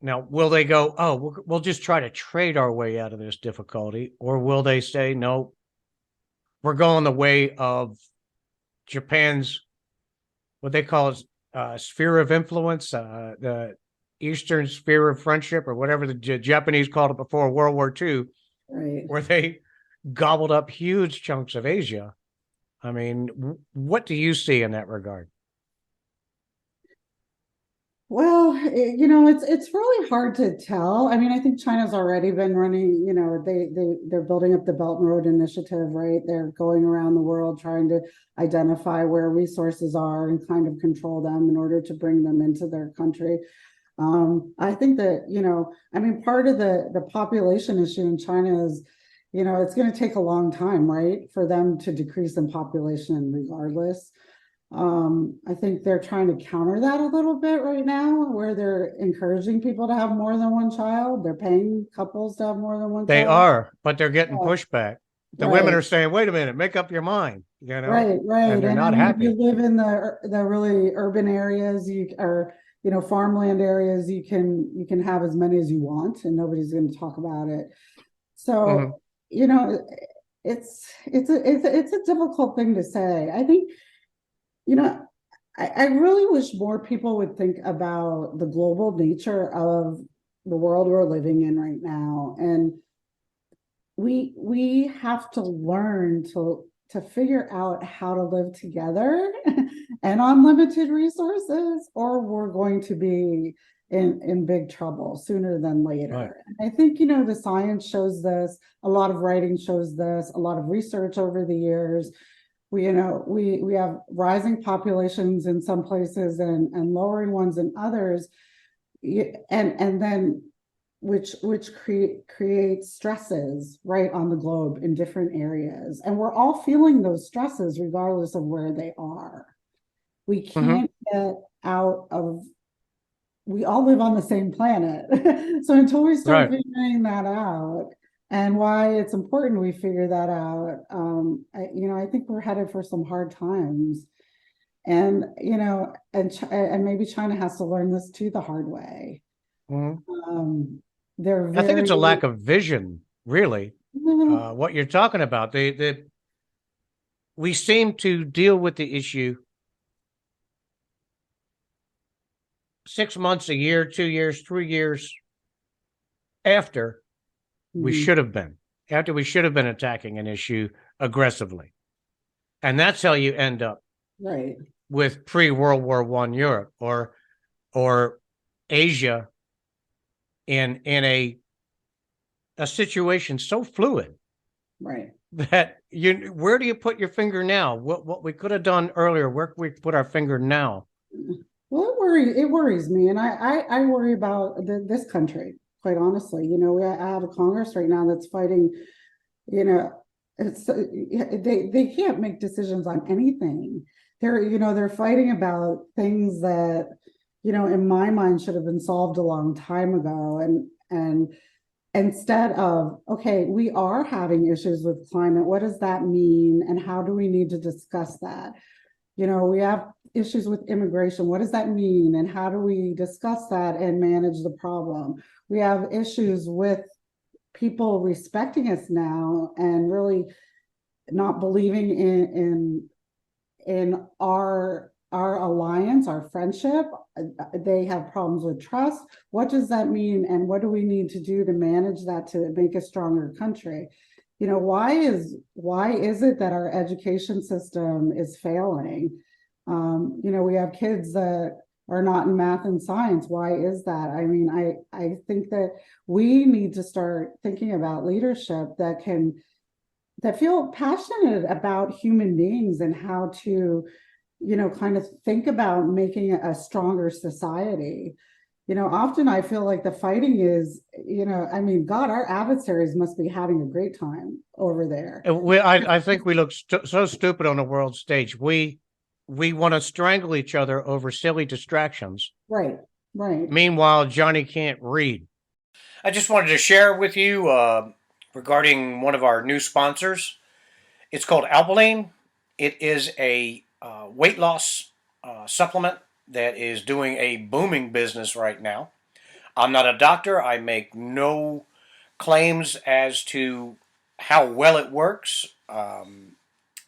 Now, will they go, oh, we'll just try to trade our way out of this difficulty? Or will they say, no, we're going the way of Japan's, what they call it, sphere of influence, the Eastern sphere of friendship, or whatever the Japanese called it before World War II, Right. where they gobbled up huge chunks of Asia. I mean, what do you see in that regard? Well, it's really hard to tell. I mean, I think China's already been running, they're building up the Belt and Road Initiative, right? They're going around the world trying to identify where resources are and kind of control them in order to bring them into their country. I think that, I mean, part of the population issue in China is, it's going to take a long time, right, for them to decrease in population regardless. I think they're trying to counter that a little bit right now, where they're encouraging people to have more than one child. They're paying couples to have more than one They child. are, but they're getting Yeah. pushback. The Right. women are saying, wait a minute, make up your mind, Right. and they're not I mean, if happy. you live in the really urban areas, farmland areas, you can have as many as you want, and nobody's going to talk about it. So, it's a difficult thing to say. I think, I really wish more people would think about the global nature of the world we're living in right now. And we have to learn to figure out how to live together and on limited resources, or we're going to be in big trouble sooner than later. Right. And I think, the science shows this, a lot of writing shows this, a lot of research over the years. We have rising populations in some places and lowering ones in others, and then which creates stresses right on the globe in different areas, and we're all feeling those stresses regardless of where they are. We can't get out of. We all live on the same planet, so until we start figuring that out, and why it's important we figure that out, I think we're headed for some hard times, and and maybe China has to learn this too the hard way. Mm-hmm. I think it's a lack of vision, really. What you're talking about, we seem to deal with the issue 6 months, a year, 2 years, 3 years after we should have been attacking an issue aggressively. And that's how you end up with pre-World War I Europe or Asia in a situation so fluid, that where do you put your finger now? What we could have done earlier, where can we put our finger now? Well, it worries me, and I worry about this country, quite honestly. I have a Congress right now that's fighting. It's they can't make decisions on anything. They're fighting about things that in my mind should have been solved a long time ago, and instead of, okay, we are having issues with climate. What does that mean, and how do we need to discuss that? We have issues with immigration. What does that mean? And how do we discuss that and manage the problem? We have issues with people respecting us now and really not believing in our alliance, our friendship, they have problems with trust. What does that mean? And what do we need to do to manage that to make a stronger country? Why is it that our education system is failing? We have kids that are not in math and science. Why is that? I mean, I think that we need to start thinking about leadership that feel passionate about human beings and how to, kind of think about making a stronger society. Often I feel like the fighting is, I mean, God, our adversaries must be having a great time over there. I think we look so stupid on the world stage. We want to strangle each other over silly distractions. Right. Meanwhile, Johnny can't read. I just wanted to share with you regarding one of our new sponsors. It's called Albaline. It is a weight loss supplement that is doing a booming business right now. I'm not a doctor. I make no claims as to how well it works.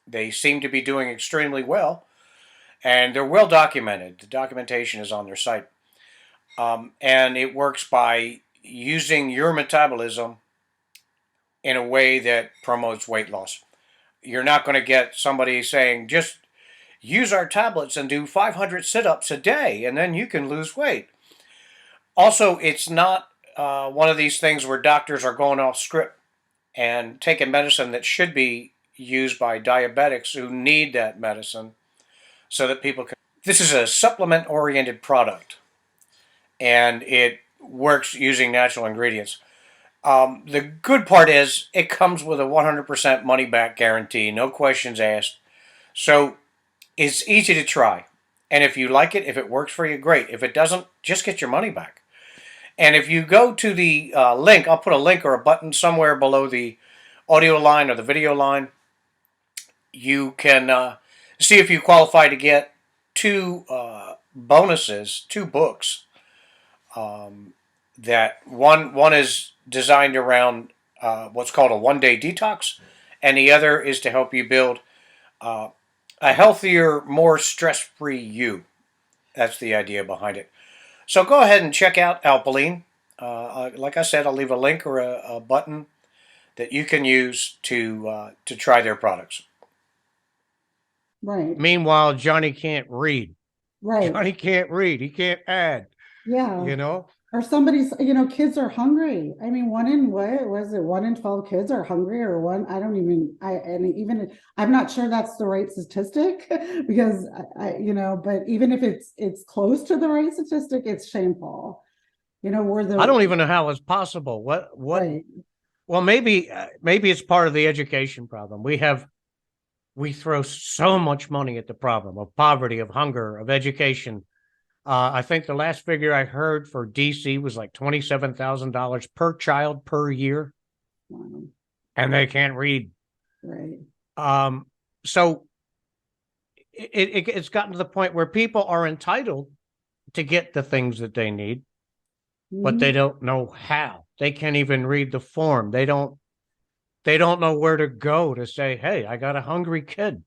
They seem to be doing extremely well, and they're well documented. The documentation is on their site. And it works by using your metabolism in a way that promotes weight loss. You're not going to get somebody saying, just use our tablets and do 500 sit-ups a day and then you can lose weight. Also, it's not one of these things where doctors are going off script and taking medicine that should be used by diabetics who need that medicine so that people can. This is a supplement-oriented product, and it works using natural ingredients. The good part is it comes with a 100% money-back guarantee, no questions asked. So it's easy to try. And if you like it, if it works for you, great. If it doesn't, just get your money back. And if you go to the link, I'll put a link or a button somewhere below the audio line or the video line. You can see if you qualify to get two bonuses, two books. That one is designed around what's called a one-day detox, and the other is to help you build a healthier, more stress-free you. That's the idea behind it. So go ahead and check out Alpaline. Like I said, I'll leave a link or a button that you can use to try their products. Right. Meanwhile, Johnny can't read. Right. Johnny can't read. He can't add. Yeah. Or somebody's, kids are hungry. I mean, what was it? 1 in 12 kids are hungry, or I'm not sure that's the right statistic because but even if it's close to the right statistic, it's shameful. I don't even know how it's possible. What? Right. Well, maybe it's part of the education problem. We throw so much money at the problem of poverty, of hunger, of education. I think the last figure I heard for DC was like $27,000 per child per year. Wow. And they can't read. Right. So it's gotten to the point where people are entitled to get the things that they need, but they don't know how. They can't even read the form. They don't know where to go to say, hey, I got a hungry kid.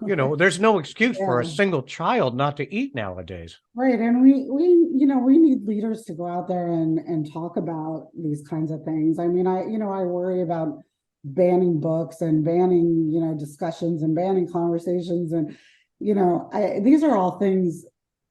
There's no excuse for a single child not to eat nowadays. Right. And we need leaders to go out there and talk about these kinds of things. I mean, I worry about banning books and banning, discussions and banning conversations. And, these are all things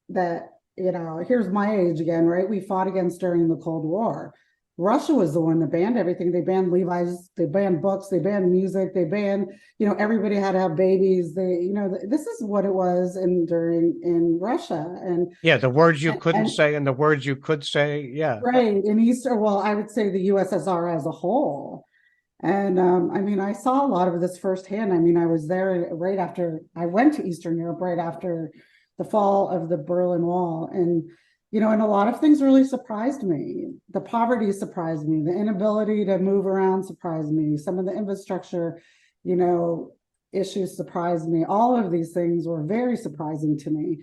that, here's my age again, right? We fought against during the Cold War. Russia was the one that banned everything. They banned Levi's, they banned books, they banned music, they banned, everybody had to have babies. This is what it was in Russia. And yeah, the words you couldn't say and the words you could say. Yeah. Right. In I would say the USSR as a whole. And I mean, I saw a lot of this firsthand. I mean, I was there right after I went to Eastern Europe, right after the fall of the Berlin Wall. And and a lot of things really surprised me. The poverty surprised me. The inability to move around surprised me. Some of the infrastructure, issues surprised me. All of these things were very surprising to me.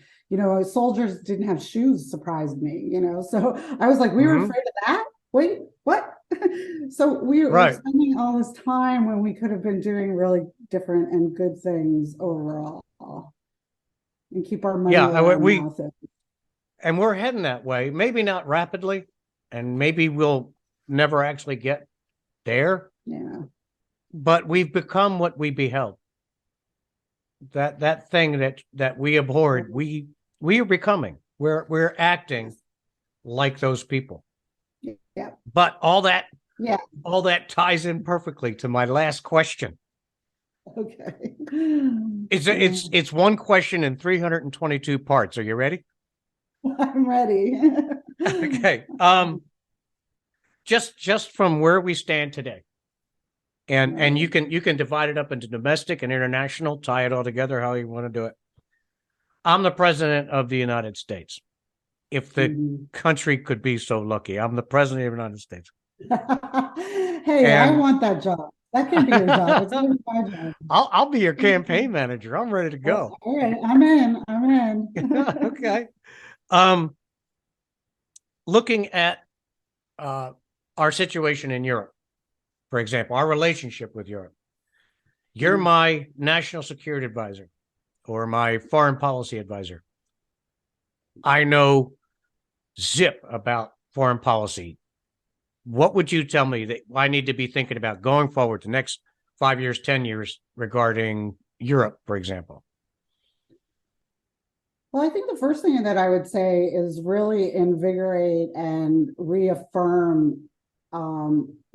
Soldiers didn't have shoes surprised me, So I was like, we were afraid of that? Wait, what? So we were spending all this time when we could have been doing really different and good things overall and keep our money. Yeah, and we're heading that way, maybe not rapidly, and maybe we'll never actually get there. Yeah. But we've become what we beheld. That thing that we abhorred, we are becoming. We're acting like those people. Yeah. But all that ties in perfectly to my last question. Okay. It's one question in 322 parts. Are you ready? I'm ready. Okay. Just from where we stand today. And you can divide it up into domestic and international, tie it all together how you want to do it. I'm the president of the United States. If the country could be so lucky, I'm the president of the United States. Hey, I want that job. That can be your job. It's gonna be my job. I'll be your campaign manager. I'm ready to go. All right, I'm in. Okay. Looking at our situation in Europe, for example, our relationship with Europe. You're my national security advisor or my foreign policy advisor. I know zip about foreign policy. What would you tell me that I need to be thinking about going forward the next 5 years, 10 years regarding Europe, for example? Well, I think the first thing that I would say is really invigorate and reaffirm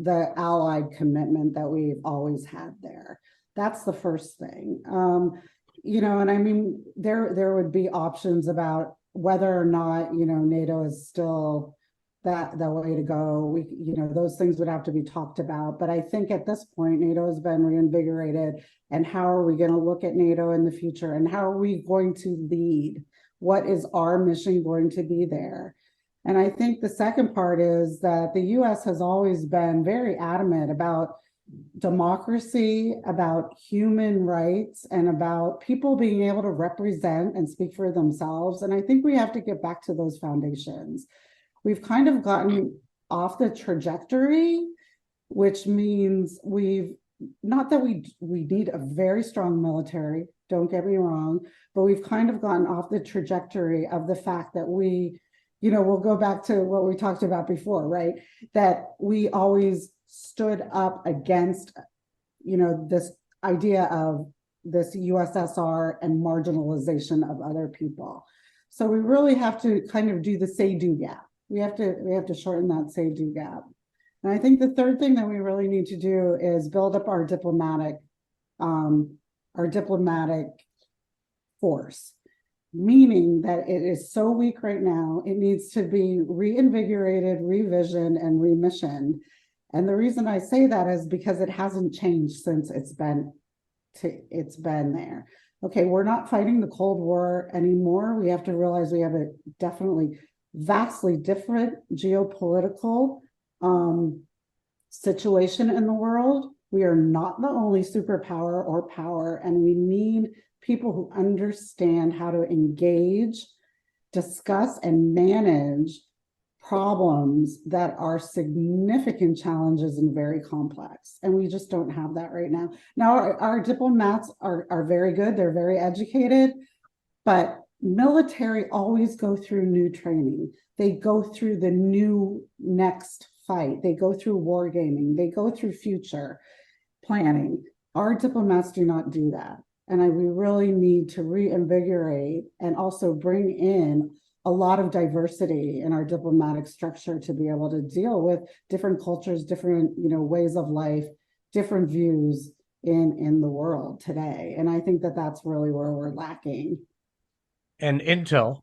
the allied commitment that we've always had there. That's the first thing. And I mean, there would be options about whether or not, NATO is still the way to go. Those things would have to be talked about. But I think at this point, NATO has been reinvigorated. And how are we going to look at NATO in the future? And how are we going to lead? What is our mission going to be there? And I think the second part is that the US has always been very adamant about democracy, about human rights, and about people being able to represent and speak for themselves. And I think we have to get back to those foundations. We've kind of gotten off the trajectory, which means not that we need a very strong military, don't get me wrong, but we've kind of gotten off the trajectory of the fact that we'll go back to what we talked about before, right? That we always stood up against, this idea of this USSR and marginalization of other people. So we really have to kind of do the say-do gap. We have to shorten that say-do gap. And I think the third thing that we really need to do is build up our diplomatic force, meaning that it is so weak right now, it needs to be reinvigorated, revisioned, and remissioned. And the reason I say that is because it hasn't changed since it's been there. Okay, we're not fighting the Cold War anymore. We have to realize we have a definitely vastly different geopolitical situation in the world. We are not the only superpower or power, and we need people who understand how to engage, discuss, and manage problems that are significant challenges and very complex. And we just don't have that right now. Now, our diplomats are very good. They're very educated, but military always go through new training. They go through the new next fight. They go through wargaming. They go through future planning. Our diplomats do not do that. And we really need to reinvigorate and also bring in a lot of diversity in our diplomatic structure to be able to deal with different cultures, different ways of life, different views in the world today. And I think that that's really where we're lacking. And intel,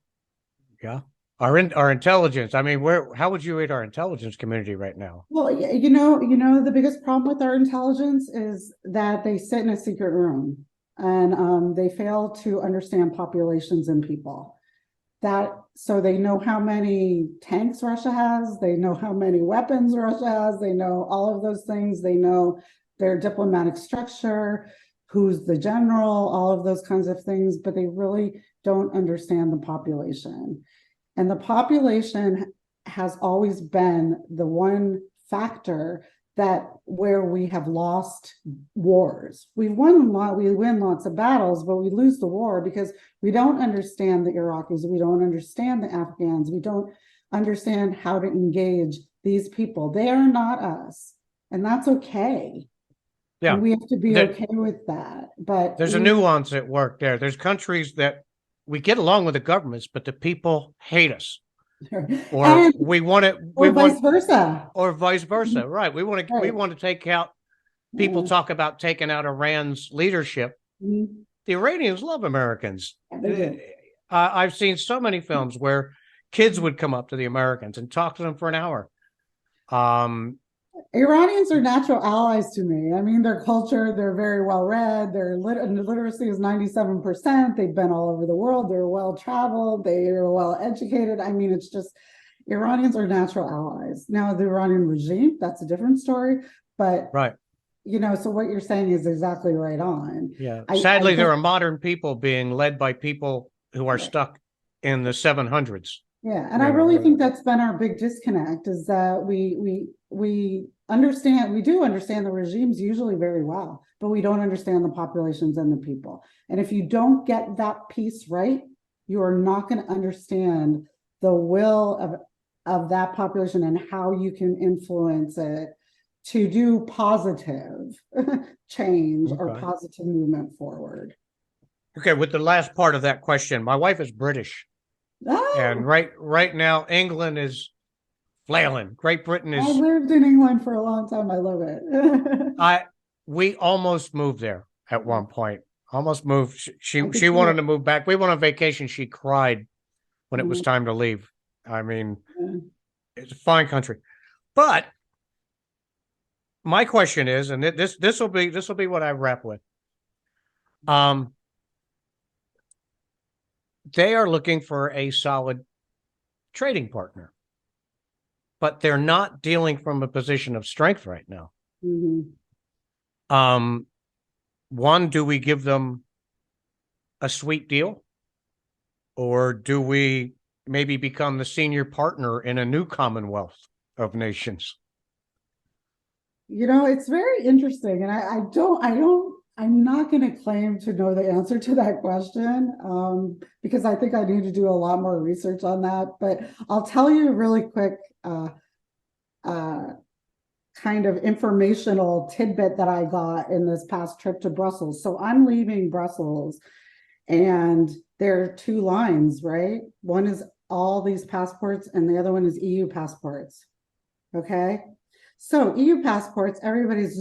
yeah, our intelligence. I mean, how would you rate our intelligence community right now? Well, the biggest problem with our intelligence is that they sit in a secret room and they fail to understand populations and people. So they know how many tanks Russia has, they know how many weapons Russia has, they know all of those things, they know their diplomatic structure, who's the general, all of those kinds of things, but they really don't understand the population. And the population has always been the one factor that where we have lost wars. We win lots of battles, but we lose the war because we don't understand the Iraqis, we don't understand the Afghans, we don't understand how to engage these people. They are not us, and that's okay. Yeah. And we have to be okay with that. But there's a nuance at work there. There's countries that we get along with the governments, but the people hate us. Or we want it, or vice versa. Or vice versa. Right. We want to take out people talk about taking out Iran's leadership. The Iranians love Americans. I've seen so many films where kids would come up to the Americans and talk to them for an hour. Iranians are natural allies to me. I mean, their culture, they're very well read. Their literacy is 97%. They've been all over the world. They're well traveled. They are well educated. I mean, it's just Iranians are natural allies. Now, the Iranian regime, that's a different story. But right. So what you're saying is exactly right on. Yeah. Sadly, there are modern people being led by people who are stuck in the 700s. Yeah, and I really think that's been our big disconnect, is that we do understand the regimes usually very well, but we don't understand the populations and the people. And if you don't get that piece right, you are not going to understand the will of that population and how you can influence it to do positive change or positive movement forward. Okay, with the last part of that question, my wife is British. Oh. And right now, England is flailing. Great Britain is. I lived in England for a long time. I love it. We almost moved there at one point. Almost moved. She wanted to move back. We went on vacation. She cried when it was time to leave. I mean, it's a fine country, but my question is, and this will be what I wrap with. They are looking for a solid trading partner, but they're not dealing from a position of strength right now. One, do we give them a sweet deal, or do we maybe become the senior partner in a new Commonwealth of Nations? It's very interesting, and I'm not going to claim to know the answer to that question, because I think I need to do a lot more research on that. But I'll tell you a really quick kind of informational tidbit that I got in this past trip to Brussels. So I'm leaving Brussels, and there are two lines, right? One is all these passports, and the other one is EU passports. Okay? So EU passports, everybody's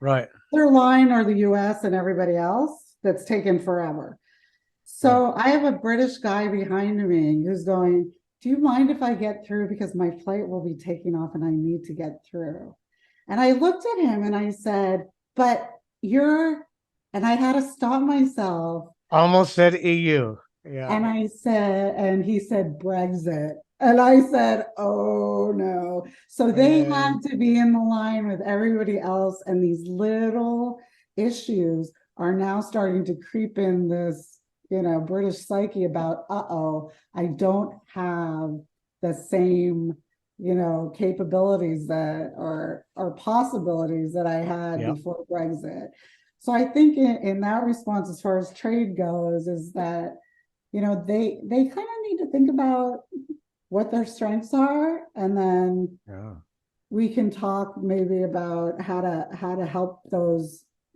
right. Their line or the US and everybody else, that's taken forever. So I have a British guy behind me who's going, do you mind if I get through? Because my flight will be taking off and I need to get through. And I looked at him and I said, but and I had to stop myself. Almost said EU. Yeah. And he said Brexit. And I said, oh no. So they had to be in the line with everybody else. And these little issues are now starting to creep in this, British psyche about, I don't have the same, capabilities that or possibilities that I had before Brexit. So I think in that response, as far as trade goes, is that, they kind of need to think about what their strengths are, and then we can talk maybe about how to help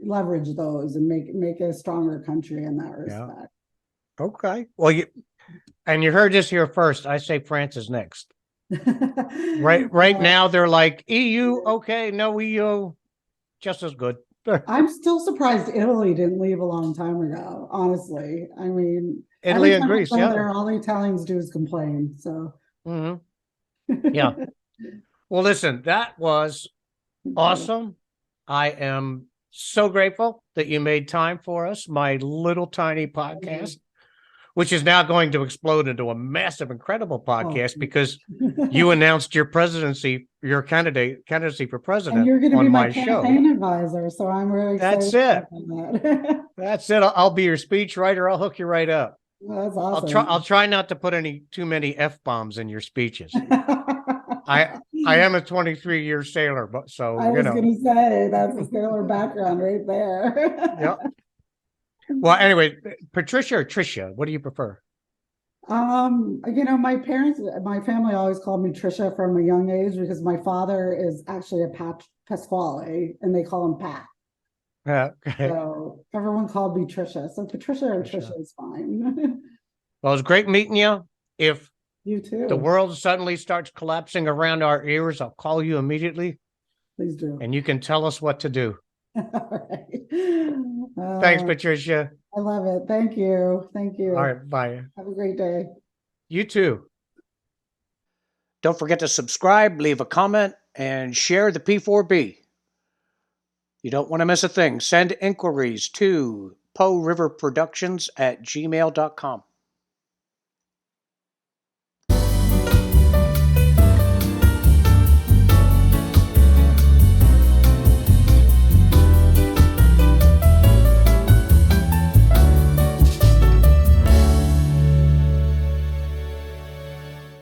leverage those and make a stronger country in that respect. Okay. Well, you heard this here first. I say France is next. Right now they're like EU, okay, no EU, just as good. I'm still surprised Italy didn't leave a long time ago, honestly. I mean, Italy and Greece, all the Italians do is complain. So yeah. Well, listen, that was awesome. I am so grateful that you made time for us, my little tiny podcast, which is now going to explode into a massive, incredible podcast because you announced your candidacy for president. And you're going to be my show. Campaign advisor, so I'm really excited. That's it. That's it. I'll be your speechwriter. I'll hook you right up. Well, that's awesome. I'll try not to put too many F-bombs in your speeches. I am a 23-year sailor, but so, I was gonna say, that's a sailor background right there. Yeah. Well, anyway, Patricia or Tricia, what do you prefer? My family always called me Trisha from a young age because my father is actually a Pasquale and they call him Pat. Okay. So everyone called me Trisha. So Patricia or Trisha is fine. Well, it's great meeting you. If You too. the world suddenly starts collapsing around our ears, I'll call you immediately. Please do. And you can tell us what to do. All right. Thanks, Patricia. I love it. Thank you. Thank you. All right, bye. Have a great day. You too. Don't forget to subscribe, leave a comment, and share the P4B. You don't want to miss a thing. Send inquiries to PoRiverProductions@gmail.com.